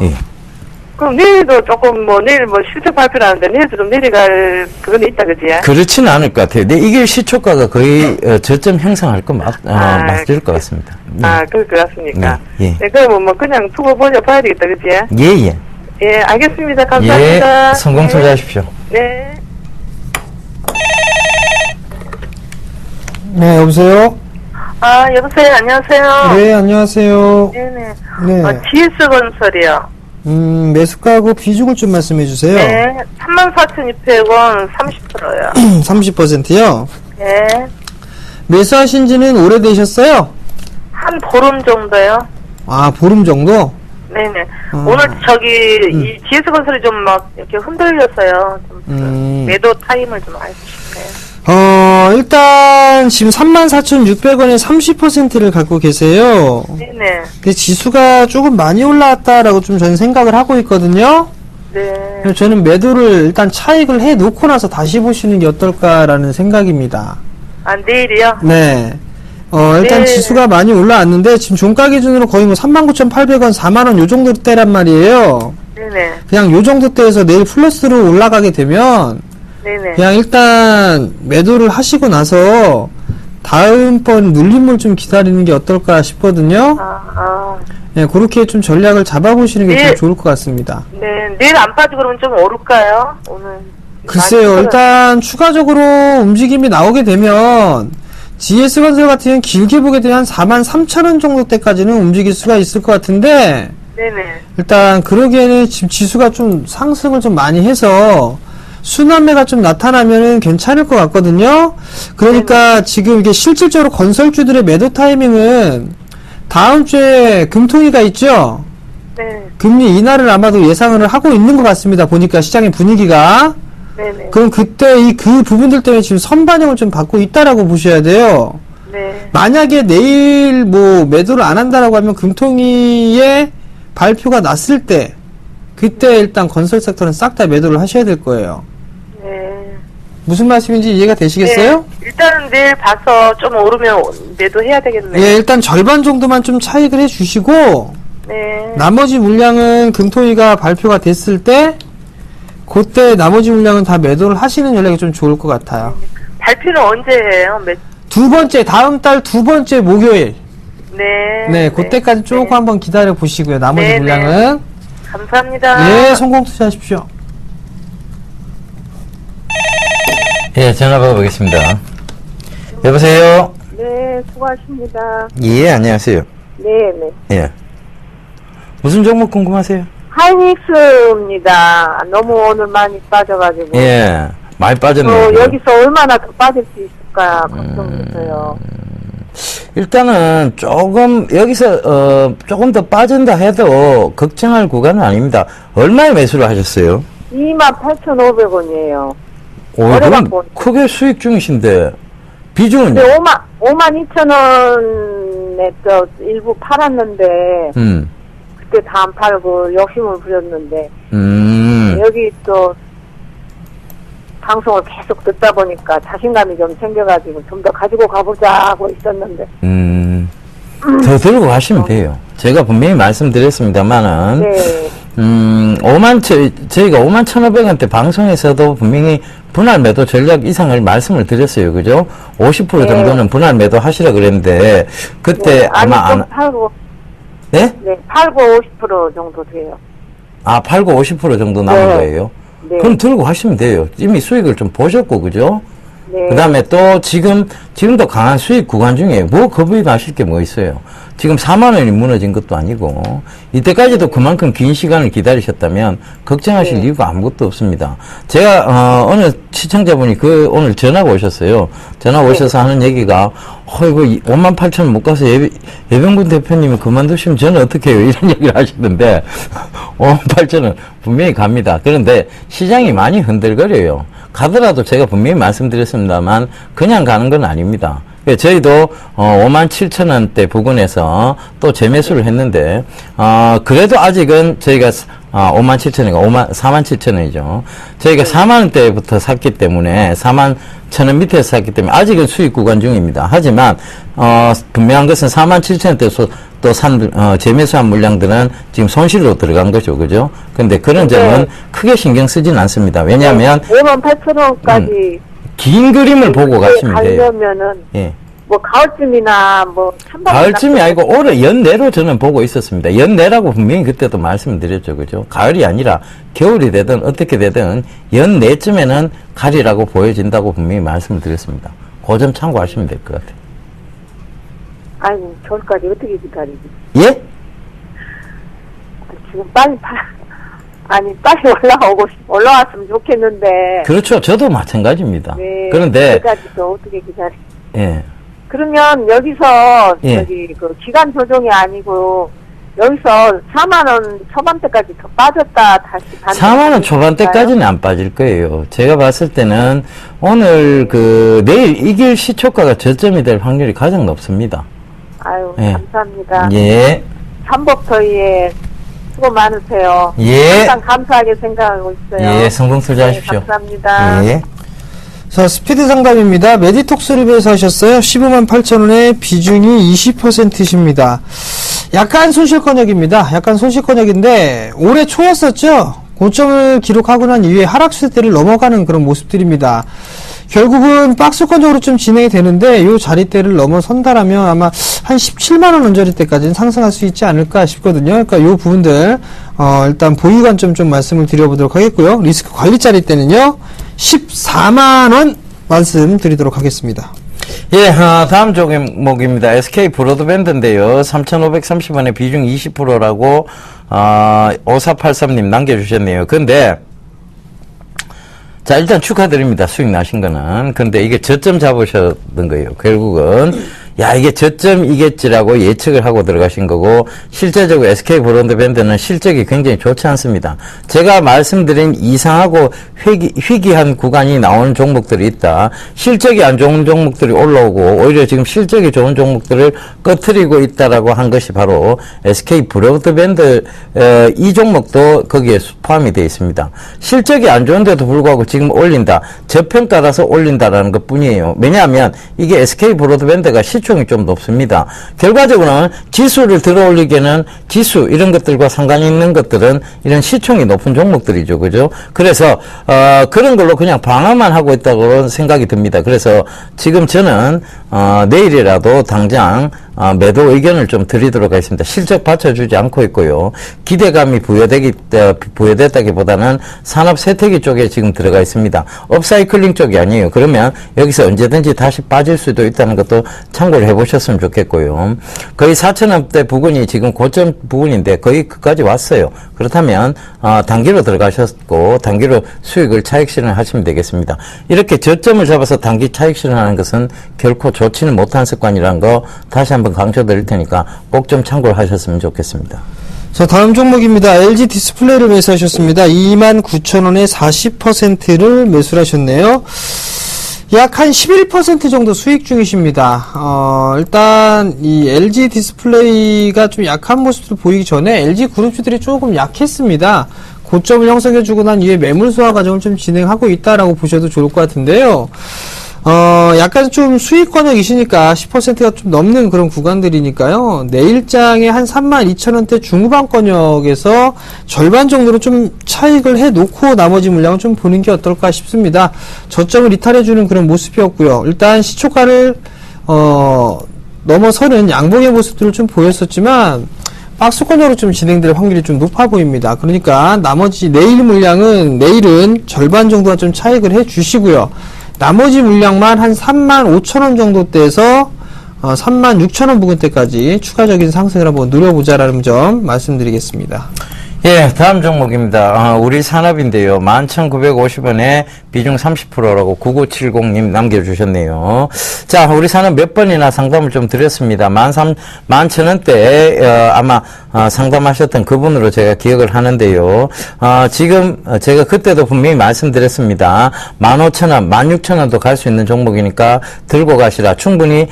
예. 그럼 내일도 조금 내일 실적 발표라는데 내일도 좀 내려갈 그건 있다 그지? 그렇지는 않을 것 같아요. 근데 이게 시초가가 거의 저점 형성할 거 맞을 것 같습니다. 그럴 것 같습니까? 예. 네, 그러면 그냥 두고 봐야 되겠다 그지? 예. 예, 알겠습니다. 감사합니다. 예, 성공 투자하십시오. 네. 네, 여보세요? 여보세요. 안녕하세요. 네, 안녕하세요. 네네. 네. GS건설이요. 매수가하고 비중을 좀 말씀해 주세요. 네. 34,600원 30%요. 30%요? 네. 매수하신 지는 오래되셨어요? 한 보름 정도요. 아, 보름 정도? 네네. 오늘 이 GS건설이 좀 이렇게 흔들렸어요. 좀 매도 타임을 좀 알고 싶네요. 일단 지금 34,600원에 30%를 갖고 계세요. 네네. 근데 지수가 조금 많이 올라왔다라고 좀 저는 생각을 하고 있거든요. 네. 그래서 저는 매도를 일단 차익을 해 놓고 나서 다시 보시는 게 어떨까라는 생각입니다. 내일이요? 네. 일단 네. 지수가 많이 올라왔는데 지금 종가 기준으로 거의 39,800원, 4만원 요 정도 대란 말이에요. 네네. 그냥 요 정도 대에서 내일 플러스로 올라가게 되면 네네. 그냥 일단 매도를 하시고 나서 다음번 눌림을 좀 기다리는 게 어떨까 싶거든요. 네, 그렇게 좀 전략을 잡아보시는 게 좀 좋을 것 같습니다. 네, 내일 안 빠지고 그러면 좀 오를까요? 오늘. 글쎄요, 일단 추가적으로 움직임이 나오게 되면 GS건설 같은 경우는 길게 보게 되면 한 43,000원 정도 때까지는 움직일 수가 있을 것 같은데 네네. 일단 그러기에는 지금 지수가 좀 상승을 좀 많이 해서 순환매가 좀 나타나면은 괜찮을 것 같거든요. 그러니까 지금 이게 실질적으로 건설주들의 매도 타이밍은 다음 주에 금통위가 있죠. 네. 금리 인하를 아마도 예상을 하고 있는 것 같습니다. 보니까 시장의 분위기가. 네네. 그럼 그때 그 부분들 때문에 지금 선반영을 좀 받고 있다라고 보셔야 돼요. 네. 만약에 내일 매도를 안 한다라고 하면 금통위의 발표가 났을 때 그때 일단 건설 섹터는 싹 다 매도를 하셔야 될 거예요. 네. 무슨 말씀인지 이해가 되시겠어요? 일단은 내일 봐서 좀 오르면 매도해야 되겠네요. 예, 일단 절반 정도만 좀 차익을 해주시고, 네. 나머지 물량은 금토위가 발표가 됐을 때, 그때 나머지 물량은 다 매도를 하시는 전략이 좀 좋을 것 같아요. 발표는 언제 해요? 두 번째, 다음 달 두 번째 목요일. 네. 네, 그때까지 조금 한번 기다려 보시고요. 나머지 네, 물량은. 감사합니다. 예, 성공 투자하십시오. 예, 전화 받아보겠습니다. 여보세요? 네, 수고하십니다. 예, 안녕하세요. 네, 네. 예. 무슨 종목 궁금하세요? 하이닉스입니다. 너무 오늘 많이 빠져가지고. 예, 많이 빠졌네요. 여기서 얼마나 더 빠질 수 있을까 걱정돼서요. 일단은 조금 여기서 조금 더 빠진다 해도 걱정할 구간은 아닙니다. 얼마에 매수를 하셨어요? 28,500원이에요. 오, 그럼 크게 수익 중이신데 비중은요? 근데 52,000원에 또 일부 팔았는데 그때 다 안 팔고 욕심을 부렸는데 여기 또 방송을 계속 듣다 보니까 자신감이 좀 생겨가지고 좀 더 가지고 가보자 하고 있었는데. 더 들고 가시면 돼요. 제가 분명히 말씀드렸습니다만은, 네. 저희가 51,500원대 방송에서도 분명히 분할 매도 전략 이상을 말씀을 드렸어요. 그죠? 50% 네. 정도는 분할 매도 하시라 그랬는데, 그때 네. 아니, 아마 좀 팔고, 네? 네, 팔고 50% 정도 돼요. 아, 팔고 50% 정도 남은 네. 거예요? 네. 그럼 들고 가시면 돼요. 이미 수익을 좀 보셨고, 그죠? 네. 그 다음에 또 지금도 강한 수익 구간 중에 뭐 겁이 나실 게 뭐 있어요. 지금 4만원이 무너진 것도 아니고, 이때까지도 그만큼 긴 시간을 기다리셨다면, 걱정하실 네. 이유가 아무것도 없습니다. 제가, 어느 시청자분이 오늘 전화가 오셨어요. 전화 오셔서 하는 얘기가, 이거 58,000원 못 가서 예병군 대표님이 그만두시면 저는 어떻게 해요? 이런 얘기를 하시던데, 58,000원 분명히 갑니다. 그런데 시장이 많이 흔들거려요. 가더라도 제가 분명히 말씀드렸습니다만, 그냥 가는 건 아닙니다. 저희도 57,000원대 부근에서 또 재매수를 했는데 그래도 아직은 저희가 57,000원이가 47,000원이죠. 저희가 4만원대부터 샀기 때문에 41,000원 밑에서 샀기 때문에 아직은 수익 구간 중입니다. 하지만 분명한 것은 47,000원대 또 재매수한 물량들은 지금 손실로 들어간 거죠. 그죠? 근데 그런 점은 크게 신경 쓰진 않습니다. 왜냐하면 58,000원까지 긴 그림을 보고 가시면 돼요. 가려면은 예. 뭐 가을쯤이나 뭐 찬바람 가을쯤이 아니고 올해 연내로 저는 보고 있었습니다. 연내라고 분명히 그때도 말씀드렸죠. 그죠? 가을이 아니라 겨울이 되든 어떻게 되든 연내쯤에는 가리라고 보여진다고 분명히 말씀을 드렸습니다. 그 점 참고하시면 될 것 같아요. 아이고 겨울까지 어떻게 기다리지? 예? 지금 빨리 올라왔으면 좋겠는데. 그렇죠. 저도 마찬가지입니다. 네. 그런데 그때까지 또 어떻게 기다리? 예. 그러면 여기서 예. 저기 그 기간 조정이 아니고 여기서 4만 원 초반대까지 더 빠졌다 다시 4만 원 초반대까지는 안 빠질 거예요. 제가 봤을 때는 오늘 내일 이길 시초가가 저점이 될 확률이 가장 높습니다. 아유 예. 감사합니다. 예. 삼복터위에 수고 많으세요. 예. 항상 감사하게 생각하고 있어요. 예, 성공 투자하십시오. 네, 감사합니다. 예. 자, 스피드 상담입니다. 메디톡스를 매수하셨어요. 158,000원에 비중이 20%십니다. 약간 손실권역입니다. 약간 손실권역인데 올해 초였었죠. 고점을 기록하고 난 이후에 하락세대를 넘어가는 그런 모습들입니다. 결국은 박스권적으로 좀 진행이 되는데 이 자리대를 넘어선다라면 아마 한 17만원 언저리대까지는 상승할 수 있지 않을까 싶거든요. 그러니까 이 부분들 일단 보유 관점 좀 말씀을 드려보도록 하겠고요. 리스크 관리 자리대는요 14만원 말씀드리도록 하겠습니다. 예, 다음 종목입니다. SK 브로드밴드인데요. 3,530원에 비중 20%라고 5483님 남겨주셨네요. 근데 자, 일단 축하드립니다. 수익 나신 거는. 근데 이게 저점 잡으셨던 거예요. 결국은 야, 이게 저점이겠지라고 예측을 하고 들어가신 거고, 실제적으로 SK 브로드밴드는 실적이 굉장히 좋지 않습니다. 제가 말씀드린 이상하고 희귀한 구간이 나오는 종목들이 있다. 실적이 안 좋은 종목들이 올라오고, 오히려 지금 실적이 좋은 종목들을 꺼트리고 있다라고 한 것이 바로 SK 브로드밴드, 이 종목도 거기에 포함이 되어 있습니다. 실적이 안 좋은데도 불구하고 지금 올린다. 저평가라서 올린다라는 것 뿐이에요. 왜냐하면 이게 SK 브로드밴드가 시총이 좀 높습니다. 결과적으로는 지수를 들어 올리기에는 지수 이런 것들과 상관이 있는 것들은 이런 시총이 높은 종목들이죠. 그죠? 그래서 그런 걸로 그냥 방어만 하고 있다고 생각이 듭니다. 그래서 지금 저는 내일이라도 당장 매도 의견을 좀 드리도록 하겠습니다. 실적 받쳐주지 않고 있고요. 기대감이 부여됐다기보다는 산업 세태기 쪽에 지금 들어가 있습니다. 업사이클링 쪽이 아니에요. 그러면 여기서 언제든지 다시 빠질 수도 있다는 것도 참고를 해보셨으면 좋겠고요. 거의 4,000원대 부근이 지금 고점 부근인데 거의 그까지 왔어요. 그렇다면 단기로 들어가셨고 단기로 수익을 차익 실현하시면 되겠습니다. 이렇게 저점을 잡아서 단기 차익 실현하는 것은 결코 좋지는 못한 습관이라는 거 다시 한번 강조드릴 테니까 꼭 좀 참고를 하셨으면 좋겠습니다. 자, 다음 종목입니다. LG 디스플레이를 매수하셨습니다. 29,000원에 40%를 매수를 하셨네요. 약 한 11% 정도 수익 중이십니다. 일단 이 LG 디스플레이가 좀 약한 모습을 보이기 전에 LG 그룹주들이 조금 약했습니다. 고점을 형성해주고 난 이후에 매물 소화 과정을 좀 진행하고 있다라고 보셔도 좋을 것 같은데요. 약간 좀 수익권역이시니까 10%가 좀 넘는 그런 구간들이니까요. 내일장에 한 32,000원대 중후반권역에서 절반 정도로 좀 차익을 해놓고 나머지 물량을 좀 보는 게 어떨까 싶습니다. 저점을 이탈해주는 그런 모습이었고요. 일단 시초가를 넘어서는 양봉의 모습들을 좀 보였었지만 박스권으로 좀 진행될 확률이 좀 높아 보입니다. 그러니까 나머지 내일 물량은 내일은 절반 정도가 좀 차익을 해주시고요. 나머지 물량만 한 35,000원 정도대에서 36,000원 부근대까지 추가적인 상승을 한번 누려보자라는 점 말씀드리겠습니다. 예, 다음 종목입니다. 우리 산업인데요. 11,950원에 비중 30%라고 9970님 남겨주셨네요. 자, 우리 산업 몇 번이나 상담을 좀 드렸습니다. 11,000원대에 아마 상담하셨던 그분으로 제가 기억을 하는데요. 지금 제가 그때도 분명히 말씀드렸습니다. 15,000원, 16,000원도 갈 수 있는 종목이니까 들고 가시라. 충분히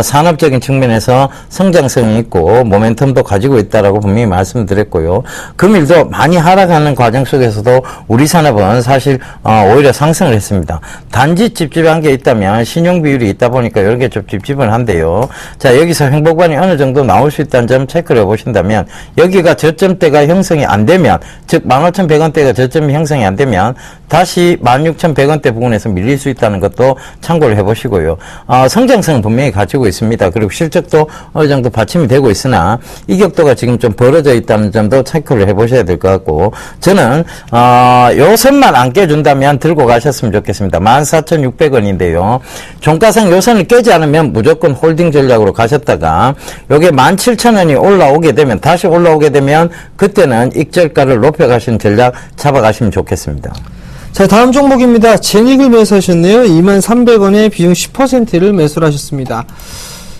산업적인 측면에서 성장성이 있고 모멘텀도 가지고 있다라고 분명히 말씀드렸고요. 금일도 많이 하락하는 과정 속에서도 우리 산업은 사실 오히려 상승을 했습니다. 단지 찝찝한 게 있다면 신용 비율이 있다 보니까 이런 게 좀 찝찝한데요. 자, 여기서 행복반이 어느 정도 나올 수 있다는 점 체크를 해보신다면 여기가 저점대가 형성이 안 되면 즉 15,100원대가 저점이 형성이 안 되면 다시 16,100원대 부분에서 밀릴 수 있다는 것도 참고를 해보시고요. 성장성은 분명히 가지고 있습니다. 그리고 실적도 어느 정도 받침이 되고 있으나 이격도가 지금 좀 벌어져 있다는 점도 체크를 해보셔야 될 것 같고 저는 요 선만 안 깨준다면 들고 가셨으면 좋겠습니다. 14,600원인데요. 종가상 요 선을 깨지 않으면 무조건 홀딩 전략으로 가셨다가 요게 17,000원이 올라오게 되면 다시 올라오게 되면 그때는 익절가를 높여가시는 전략 잡아가시면 좋겠습니다. 자, 다음 종목입니다. 제닉을 매수하셨네요. 23,300원에 비중 10%를 매수를 하셨습니다.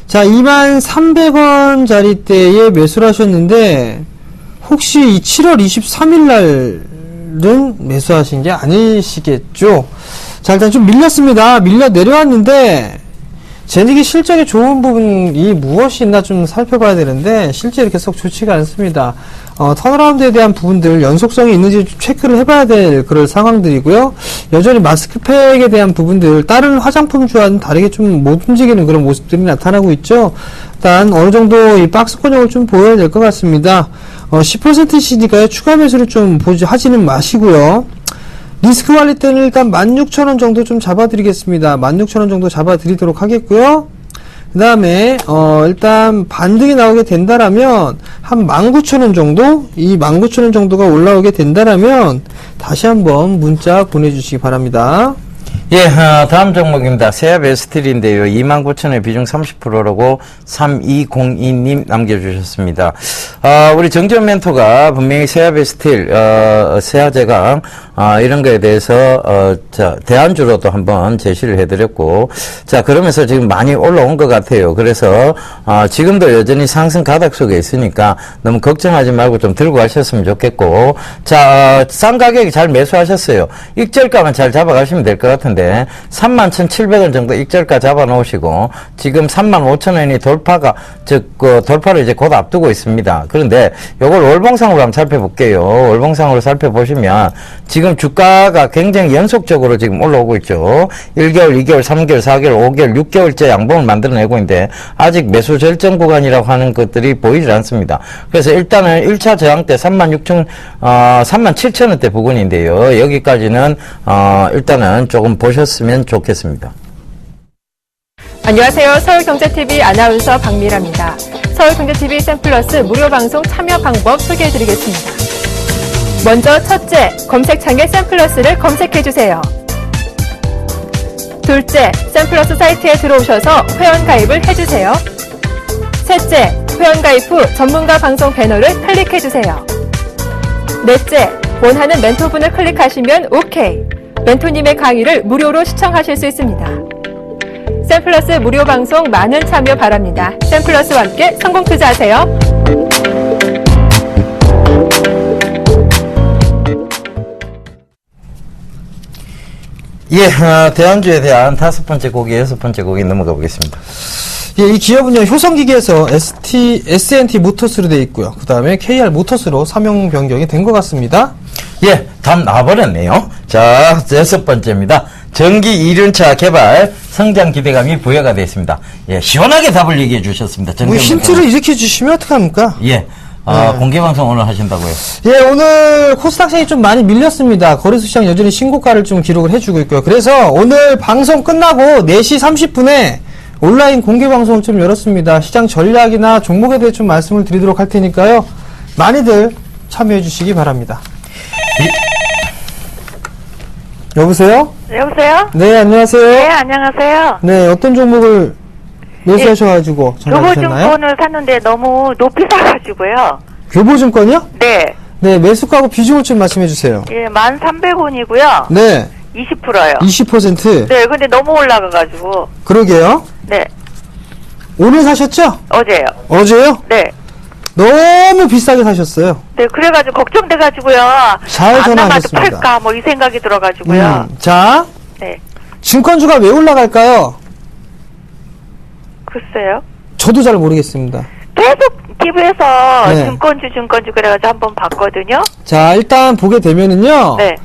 자, 23,300원짜리 매수를 하셨는데 혹시 이 7월 23일 날은 매수하신 게 아니시겠죠? 자, 일단 좀 밀렸습니다. 밀려 내려왔는데 제닉이 실적이 좋은 부분이 무엇이 있나 좀 살펴봐야 되는데 실제 이렇게 썩 좋지가 않습니다. 턴어라운드에 대한 부분들 연속성이 있는지 체크를 해봐야 될 그럴 상황들이고요. 여전히 마스크팩에 대한 부분들 다른 화장품주와는 다르게 좀 못 움직이는 그런 모습들이 나타나고 있죠. 일단 어느 정도 이 박스권역을 좀 보여야 될 것 같습니다. 10%시니까요. 추가 매수를 좀 하지는 마시고요. 리스크 관리 때는 일단 16,000원 정도 좀 잡아드리겠습니다. 16,000원 정도 잡아드리도록 하겠고요. 그 다음에 일단 반등이 나오게 된다라면 한 19,000원 정도? 이 19,000원 정도가 올라오게 된다라면 다시 한번 문자 보내주시기 바랍니다. 예, 다음 종목입니다. 세압 에스틸인데요. 29,000원 비중 30%라고 3202님 남겨주셨습니다. 우리 정지현 멘토가 분명히 세압 에스틸, 세아제강, 이런 거에 대해서, 대안주로도 한번 제시를 해드렸고, 자, 그러면서 지금 많이 올라온 것 같아요. 그래서, 지금도 여전히 상승 가닥 속에 있으니까 너무 걱정하지 말고 좀 들고 가셨으면 좋겠고, 자, 싼 가격에 잘 매수하셨어요. 익절가만 잘 잡아가시면 될 것 같은데, 31,700원 정도 익절가 잡아 놓으시고, 지금 35,000원이 돌파를 이제 곧 앞두고 있습니다. 그런데 요걸 월봉상으로 한번 살펴볼게요. 월봉상으로 살펴보시면, 지금 주가가 굉장히 연속적으로 지금 올라오고 있죠. 1개월, 2개월, 3개월, 4개월, 5개월, 6개월째 양봉을 만들어내고 있는데, 아직 매수 절정 구간이라고 하는 것들이 보이질 않습니다. 그래서 일단은 1차 저항대 37,000원대 부근인데요. 여기까지는, 일단은 조금 보셨으면 좋겠습니다. 안녕하세요. 서울경제TV 아나운서 박미라입니다. 서울경제TV 샘플러스 무료 방송 참여 방법 소개해드리겠습니다. 먼저 첫째, 검색창에 샘플러스를 검색해주세요. 둘째, 샘플러스 사이트에 들어오셔서 회원가입을 해주세요. 셋째, 회원가입 후 전문가 방송 배너를 클릭해주세요. 넷째, 원하는 멘토분을 클릭하시면 OK. 멘토님의 강의를 무료로 시청하실 수 있습니다. 샘플러스 무료 방송 많은 참여 바랍니다. 샘플러스와 함께 성공 투자하세요. 예, 대안주에 대한 5번째 곡이, 6번째 곡이 넘어가 보겠습니다. 예, 이 기업은요, 효성기계에서 S&T 모터스로 되어 있고요. 그 다음에 KR 모터스로 사명 변경이 된 것 같습니다. 예, 답 나와버렸네요. 자, 6번째입니다. 전기 이륜차 개발 성장 기대감이 부여가 되어 있습니다. 예, 시원하게 답을 얘기해 주셨습니다. 뭐 힌트를 이렇게 주시면 어떡합니까? 예. 공개방송 오늘 하신다고요? 예, 오늘 코스닥 시장이 좀 많이 밀렸습니다. 거래소 시장 여전히 신고가를 좀 기록을 해주고 있고요. 그래서 오늘 방송 끝나고 4시 30분에 온라인 공개방송을 좀 열었습니다. 시장 전략이나 종목에 대해 좀 말씀을 드리도록 할 테니까요. 많이들 참여해 주시기 바랍니다. 여보세요? 여보세요? 네, 안녕하세요. 네, 안녕하세요. 네, 어떤 종목을 매수하셔가지고 전화 주셨나요? 교보증권을 샀는데 너무 높이 사가지고요. 교보증권이요? 네. 네, 매수가하고 비중을 좀 말씀해 주세요. 예, 1,300원이고요. 네, 20%요. 20%. 네, 근데 너무 올라가가지고. 그러게요. 네, 오늘 사셨죠? 어제요. 어제요? 네. 너무 비싸게 사셨어요. 네, 그래가지고 걱정돼가지고요. 잘 안 남아도 전화하겠습니다. 팔까, 뭐 이 생각이 들어가지고요. 자, 네. 증권주가 왜 올라갈까요? 글쎄요. 저도 잘 모르겠습니다. 계속 TV에서 네. 증권주 그래가지고 한번 봤거든요. 자, 일단 보게 되면은요. 네.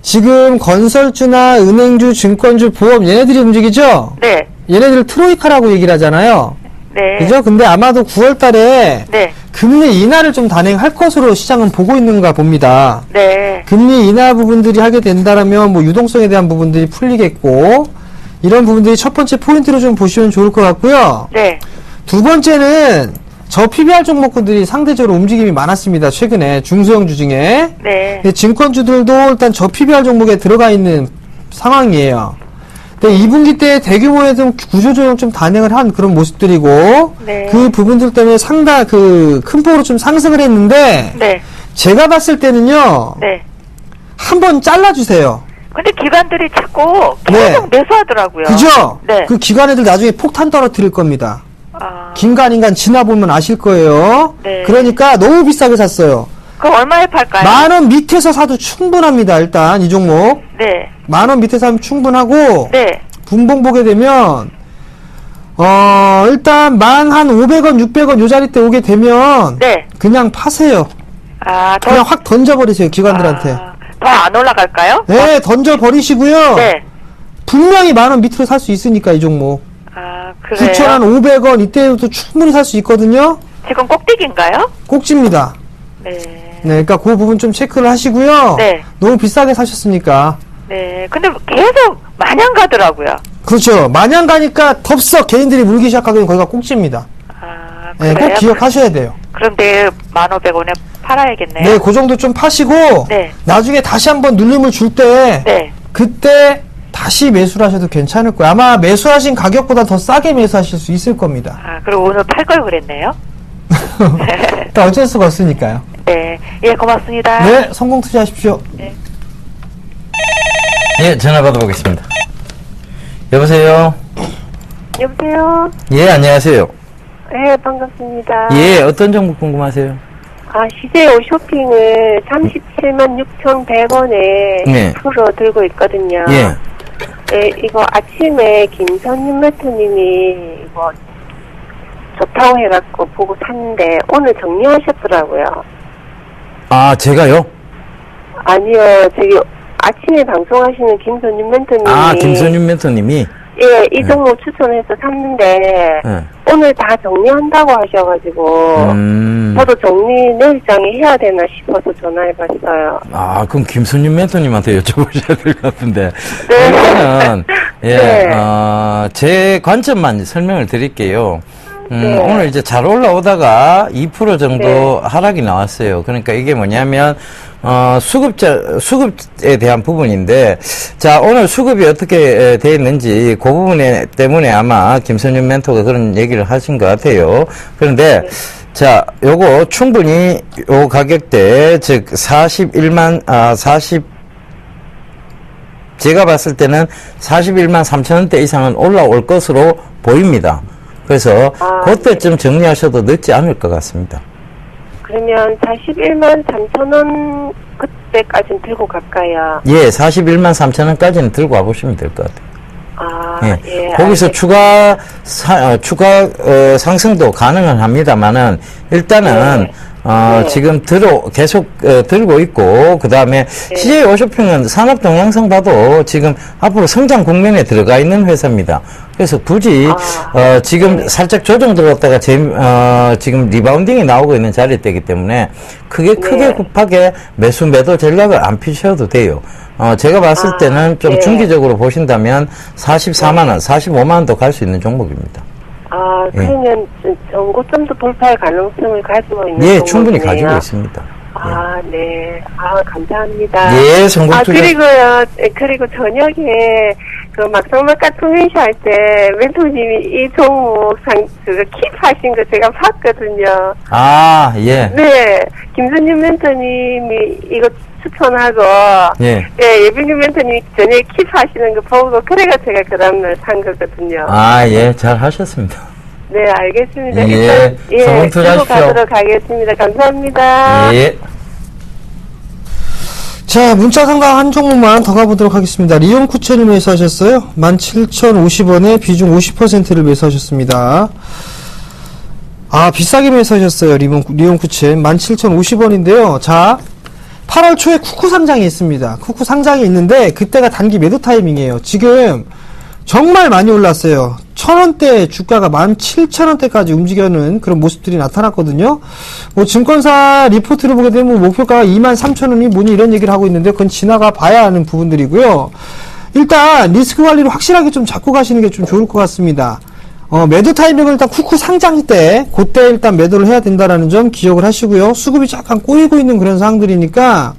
지금 건설주나 은행주, 증권주, 보험 얘네들이 움직이죠? 네. 얘네들 트로이카라고 얘기를 하잖아요. 네. 그죠? 근데 아마도 9월 달에 네. 금리 인하를 좀 단행할 것으로 시장은 보고 있는가 봅니다. 네. 금리 인하 부분들이 하게 된다라면 뭐 유동성에 대한 부분들이 풀리겠고, 이런 부분들이 첫 번째 포인트로 좀 보시면 좋을 것 같고요. 네. 두 번째는 저 PBR 종목군들이 상대적으로 움직임이 많았습니다. 최근에 중소형주 중에. 네. 근데 증권주들도 일단 저 PBR 종목에 들어가 있는 상황이에요. 근데 2분기 때 대규모의 좀 구조조정 좀 단행을 한 그런 모습들이고, 네. 그 부분들 때문에 상당 큰 폭으로 좀 상승을 했는데, 네. 제가 봤을 때는요, 네. 한번 잘라주세요. 근데 기관들이 자꾸 계속 매수하더라고요. 그죠? 네. 그 기관 애들 나중에 폭탄 떨어뜨릴 겁니다. 아, 긴간인간 지나보면 아실 거예요. 네. 그러니까 너무 비싸게 샀어요. 그거 얼마에 팔까요? 10,000원 밑에서 사도 충분합니다. 일단 이 종목 네. 10,000원 밑에 사면 충분하고, 네. 분봉 보게 되면 일단 만 한 500원, 600원 요 자리 때 오게 되면 네. 그냥 파세요. 아, 그냥 확 던져버리세요, 기관들한테. 더 안 올라갈까요? 네, 던져버리시고요. 네. 분명히 10,000원 밑으로 살 수 있으니까 이 종목. 아, 그래요? 9,500원 이때도 충분히 살 수 있거든요. 지금 꼭대기인가요? 꼭지입니다. 네. 네, 그러니까 그 부분 좀 체크를 하시고요. 네. 너무 비싸게 사셨으니까. 네. 근데 계속 마냥 가더라고요. 그렇죠. 마냥 가니까 덥석 개인들이 물기 시작하면 거기가 꼭지입니다. 아, 네, 그래요? 꼭 기억하셔야 돼요. 그럼 내일 15,000원에 팔아야겠네요. 네, 그 정도 좀 파시고, 네. 나중에 다시 한번 눌림을 줄 때, 네. 그때 다시 매수를 하셔도 괜찮을 거예요. 아마 매수하신 가격보다 더 싸게 매수하실 수 있을 겁니다. 아, 그리고 오늘 팔 걸 그랬네요. 일단 어쩔 수가 없으니까요. 네. 예, 고맙습니다. 네, 성공 투자하십시오. 예, 전화 받아보겠습니다. 여보세요? 여보세요? 예, 안녕하세요. 네, 반갑습니다. 예, 어떤 정보 궁금하세요? CJ 쇼핑을 37만 6,100원에 네. 10% 들고 있거든요. 예. 네, 이거 아침에 김선님 매트님이 이거 좋다고 해갖고 보고 샀는데 오늘 정리하셨더라고요. 아, 제가요? 아니요, 저기 아침에 방송하시는 김선님 멘토님이 아, 김선윤 멘토님이? 예, 이 종목 추천해서 샀는데 예. 오늘 다 정리한다고 하셔가지고 저도 정리 내일장에 해야 되나 싶어서 전화해봤어요. 아, 그럼 김선윤 멘토님한테 여쭤보셔야 될 것 같은데. 네. 일단은, 예, 네. 제 관점만 설명을 드릴게요. 네. 오늘 이제 잘 올라오다가 2% 정도 네. 하락이 나왔어요. 그러니까 이게 뭐냐면, 수급에 대한 부분인데, 자, 오늘 수급이 어떻게 돼 있는지, 그 부분에 때문에 아마 김선윤 멘토가 그런 얘기를 하신 것 같아요. 그런데, 네. 자, 요거 충분히 요 가격대, 즉, 제가 봤을 때는 41만 3천원대 이상은 올라올 것으로 보입니다. 그래서 그때쯤 정리하셔도 늦지 않을 것 같습니다. 그러면 41만 3천원 그때까지는 들고 갈까요? 예, 41만 3천원까지는 들고 와보시면 될 것 같아요. 예. 예. 거기서 추가 상승도 가능은 합니다만은, 일단은, 네. 네. 지금 계속 들고 있고, 그 다음에 CJ 오쇼핑은 산업 동향상 봐도 지금 앞으로 성장 국면에 들어가 있는 회사입니다. 그래서 굳이, 지금 살짝 조정 들어갔다가 지금 리바운딩이 나오고 있는 자리대이기 때문에 크게 급하게 매도 전략을 안 피셔도 돼요. 제가 봤을 때는 좀 중기적으로 보신다면 44만원, 45만원도 갈 수 있는 종목입니다. 그러면 전고점도 돌파할 가능성을 가지고 있는 예, 충분히 종목이네요. 가지고 있습니다. 네. 감사합니다. 예, 성공 투자. 그리고 저녁에 그 막상막하 투명시 할 때 멘토님이 이 종목 킵하신 거 제가 봤거든요. 아, 예. 네. 김선님 멘토님이 이거 추천하고 예빈님 멘토님이 저녁에 킵하시는 거 보고 그래가 제가 그 다음날 산 거거든요. 아, 예, 잘 하셨습니다. 네, 알겠습니다. 예, 성공 투자하십시오. 가도록 하겠습니다. 감사합니다. 예. 자, 문자 상담 한 종목만 더 가보도록 하겠습니다. 리온쿠첸을 매수하셨어요. 17,050원에 비중 50%를 매수하셨습니다. 비싸게 매수하셨어요. 리온쿠첸 17,050원인데요. 자, 8월 초에 쿠쿠 상장이 있습니다. 쿠쿠 상장이 있는데 그때가 단기 매도 타이밍이에요. 지금 정말 많이 올랐어요. 1,000원대 주가가 17,000원대까지 움직여는 그런 모습들이 나타났거든요. 증권사 리포트를 보게 되면 목표가가 23,000원이 뭐니 이런 얘기를 하고 있는데 그건 지나가 봐야 하는 부분들이고요. 일단 리스크 관리를 확실하게 좀 잡고 가시는 게 좀 좋을 것 같습니다. 매도 타이밍을 일단 쿠쿠 상장 때, 그때 일단 매도를 해야 된다라는 점 기억을 하시고요. 수급이 약간 꼬이고 있는 그런 상황들이니까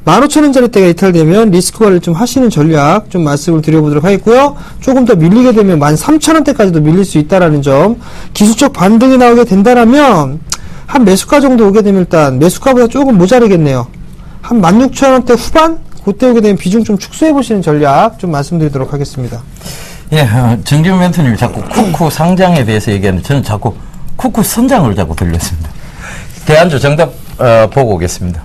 15,000원짜리대가 이탈되면 리스크 관리를 좀 하시는 전략 좀 말씀을 드려보도록 하겠고요. 조금 더 밀리게 되면 13,000원대까지도 밀릴 수 있다라는 점, 기술적 반등이 나오게 된다라면 한 매수가 정도 오게 되면 일단 매수가보다 조금 모자르겠네요. 한 16,000원대 후반? 그때 오게 되면 비중 좀 축소해보시는 전략 좀 말씀드리도록 하겠습니다. 예, 정지훈 멘토님이 자꾸 쿠쿠 상장에 대해서 얘기하는데 저는 자꾸 쿠쿠 선장으로 자꾸 들렸습니다. 대안주 정답 보고 오겠습니다.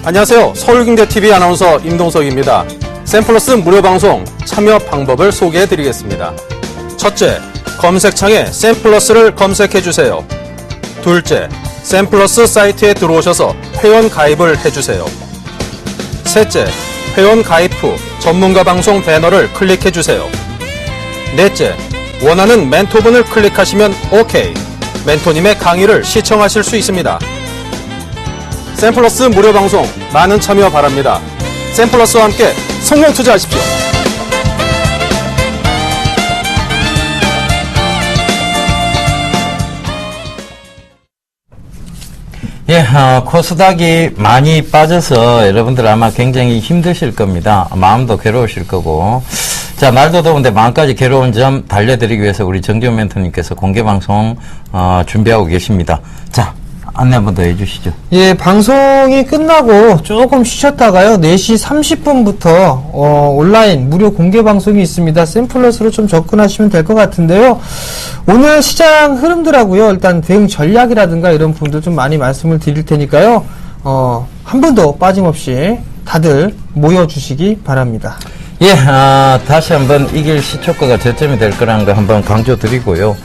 안녕하세요. 서울경제TV 아나운서 임동석입니다. 샘플러스 무료 방송 참여 방법을 소개해드리겠습니다. 첫째, 검색창에 샘플러스를 검색해주세요. 둘째, 샘플러스 사이트에 들어오셔서 회원 가입을 해주세요. 셋째, 회원 가입 후 전문가 방송 배너를 클릭해주세요. 넷째, 원하는 멘토분을 클릭하시면 OK. 멘토님의 강의를 시청하실 수 있습니다. 샘플러스 무료 방송 많은 참여 바랍니다. 샘플러스와 함께 성공 투자하십시오. 예, 코스닥이 많이 빠져서 여러분들 아마 굉장히 힘드실 겁니다. 마음도 괴로우실 거고. 자, 날도 더운데 마음까지 괴로운 점 달래드리기 위해서 우리 정지훈 멘토님께서 공개방송 준비하고 계십니다. 자, 안내 한번 더 해주시죠. 예, 방송이 끝나고 조금 쉬셨다가요, 4시 30분부터, 온라인 무료 공개 방송이 있습니다. 샘플러스로 좀 접근하시면 될 것 같은데요. 오늘 시장 흐름들하고요, 일단 대응 전략이라든가 이런 부분들 좀 많이 말씀을 드릴 테니까요, 한 분도 빠짐없이 다들 모여주시기 바랍니다. 예, 다시 한번 이길 시초가가 저점이 될 거라는 거 한번 강조드리고요.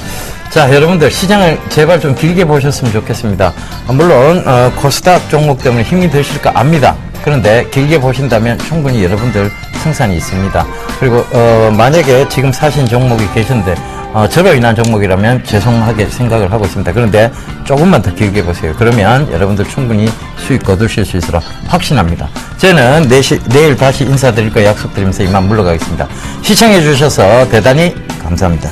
자, 여러분들 시장을 제발 좀 길게 보셨으면 좋겠습니다. 물론 코스닥 종목 때문에 힘이 드실 거 압니다. 그런데 길게 보신다면 충분히 여러분들 승산이 있습니다. 그리고 만약에 지금 사신 종목이 계신데 저로 인한 종목이라면 죄송하게 생각을 하고 있습니다. 그런데 조금만 더 길게 보세요. 그러면 여러분들 충분히 수익 거두실 수 있으라 확신합니다. 저는 내일 다시 인사드릴 거 약속드리면서 이만 물러가겠습니다. 시청해 주셔서 대단히 감사합니다.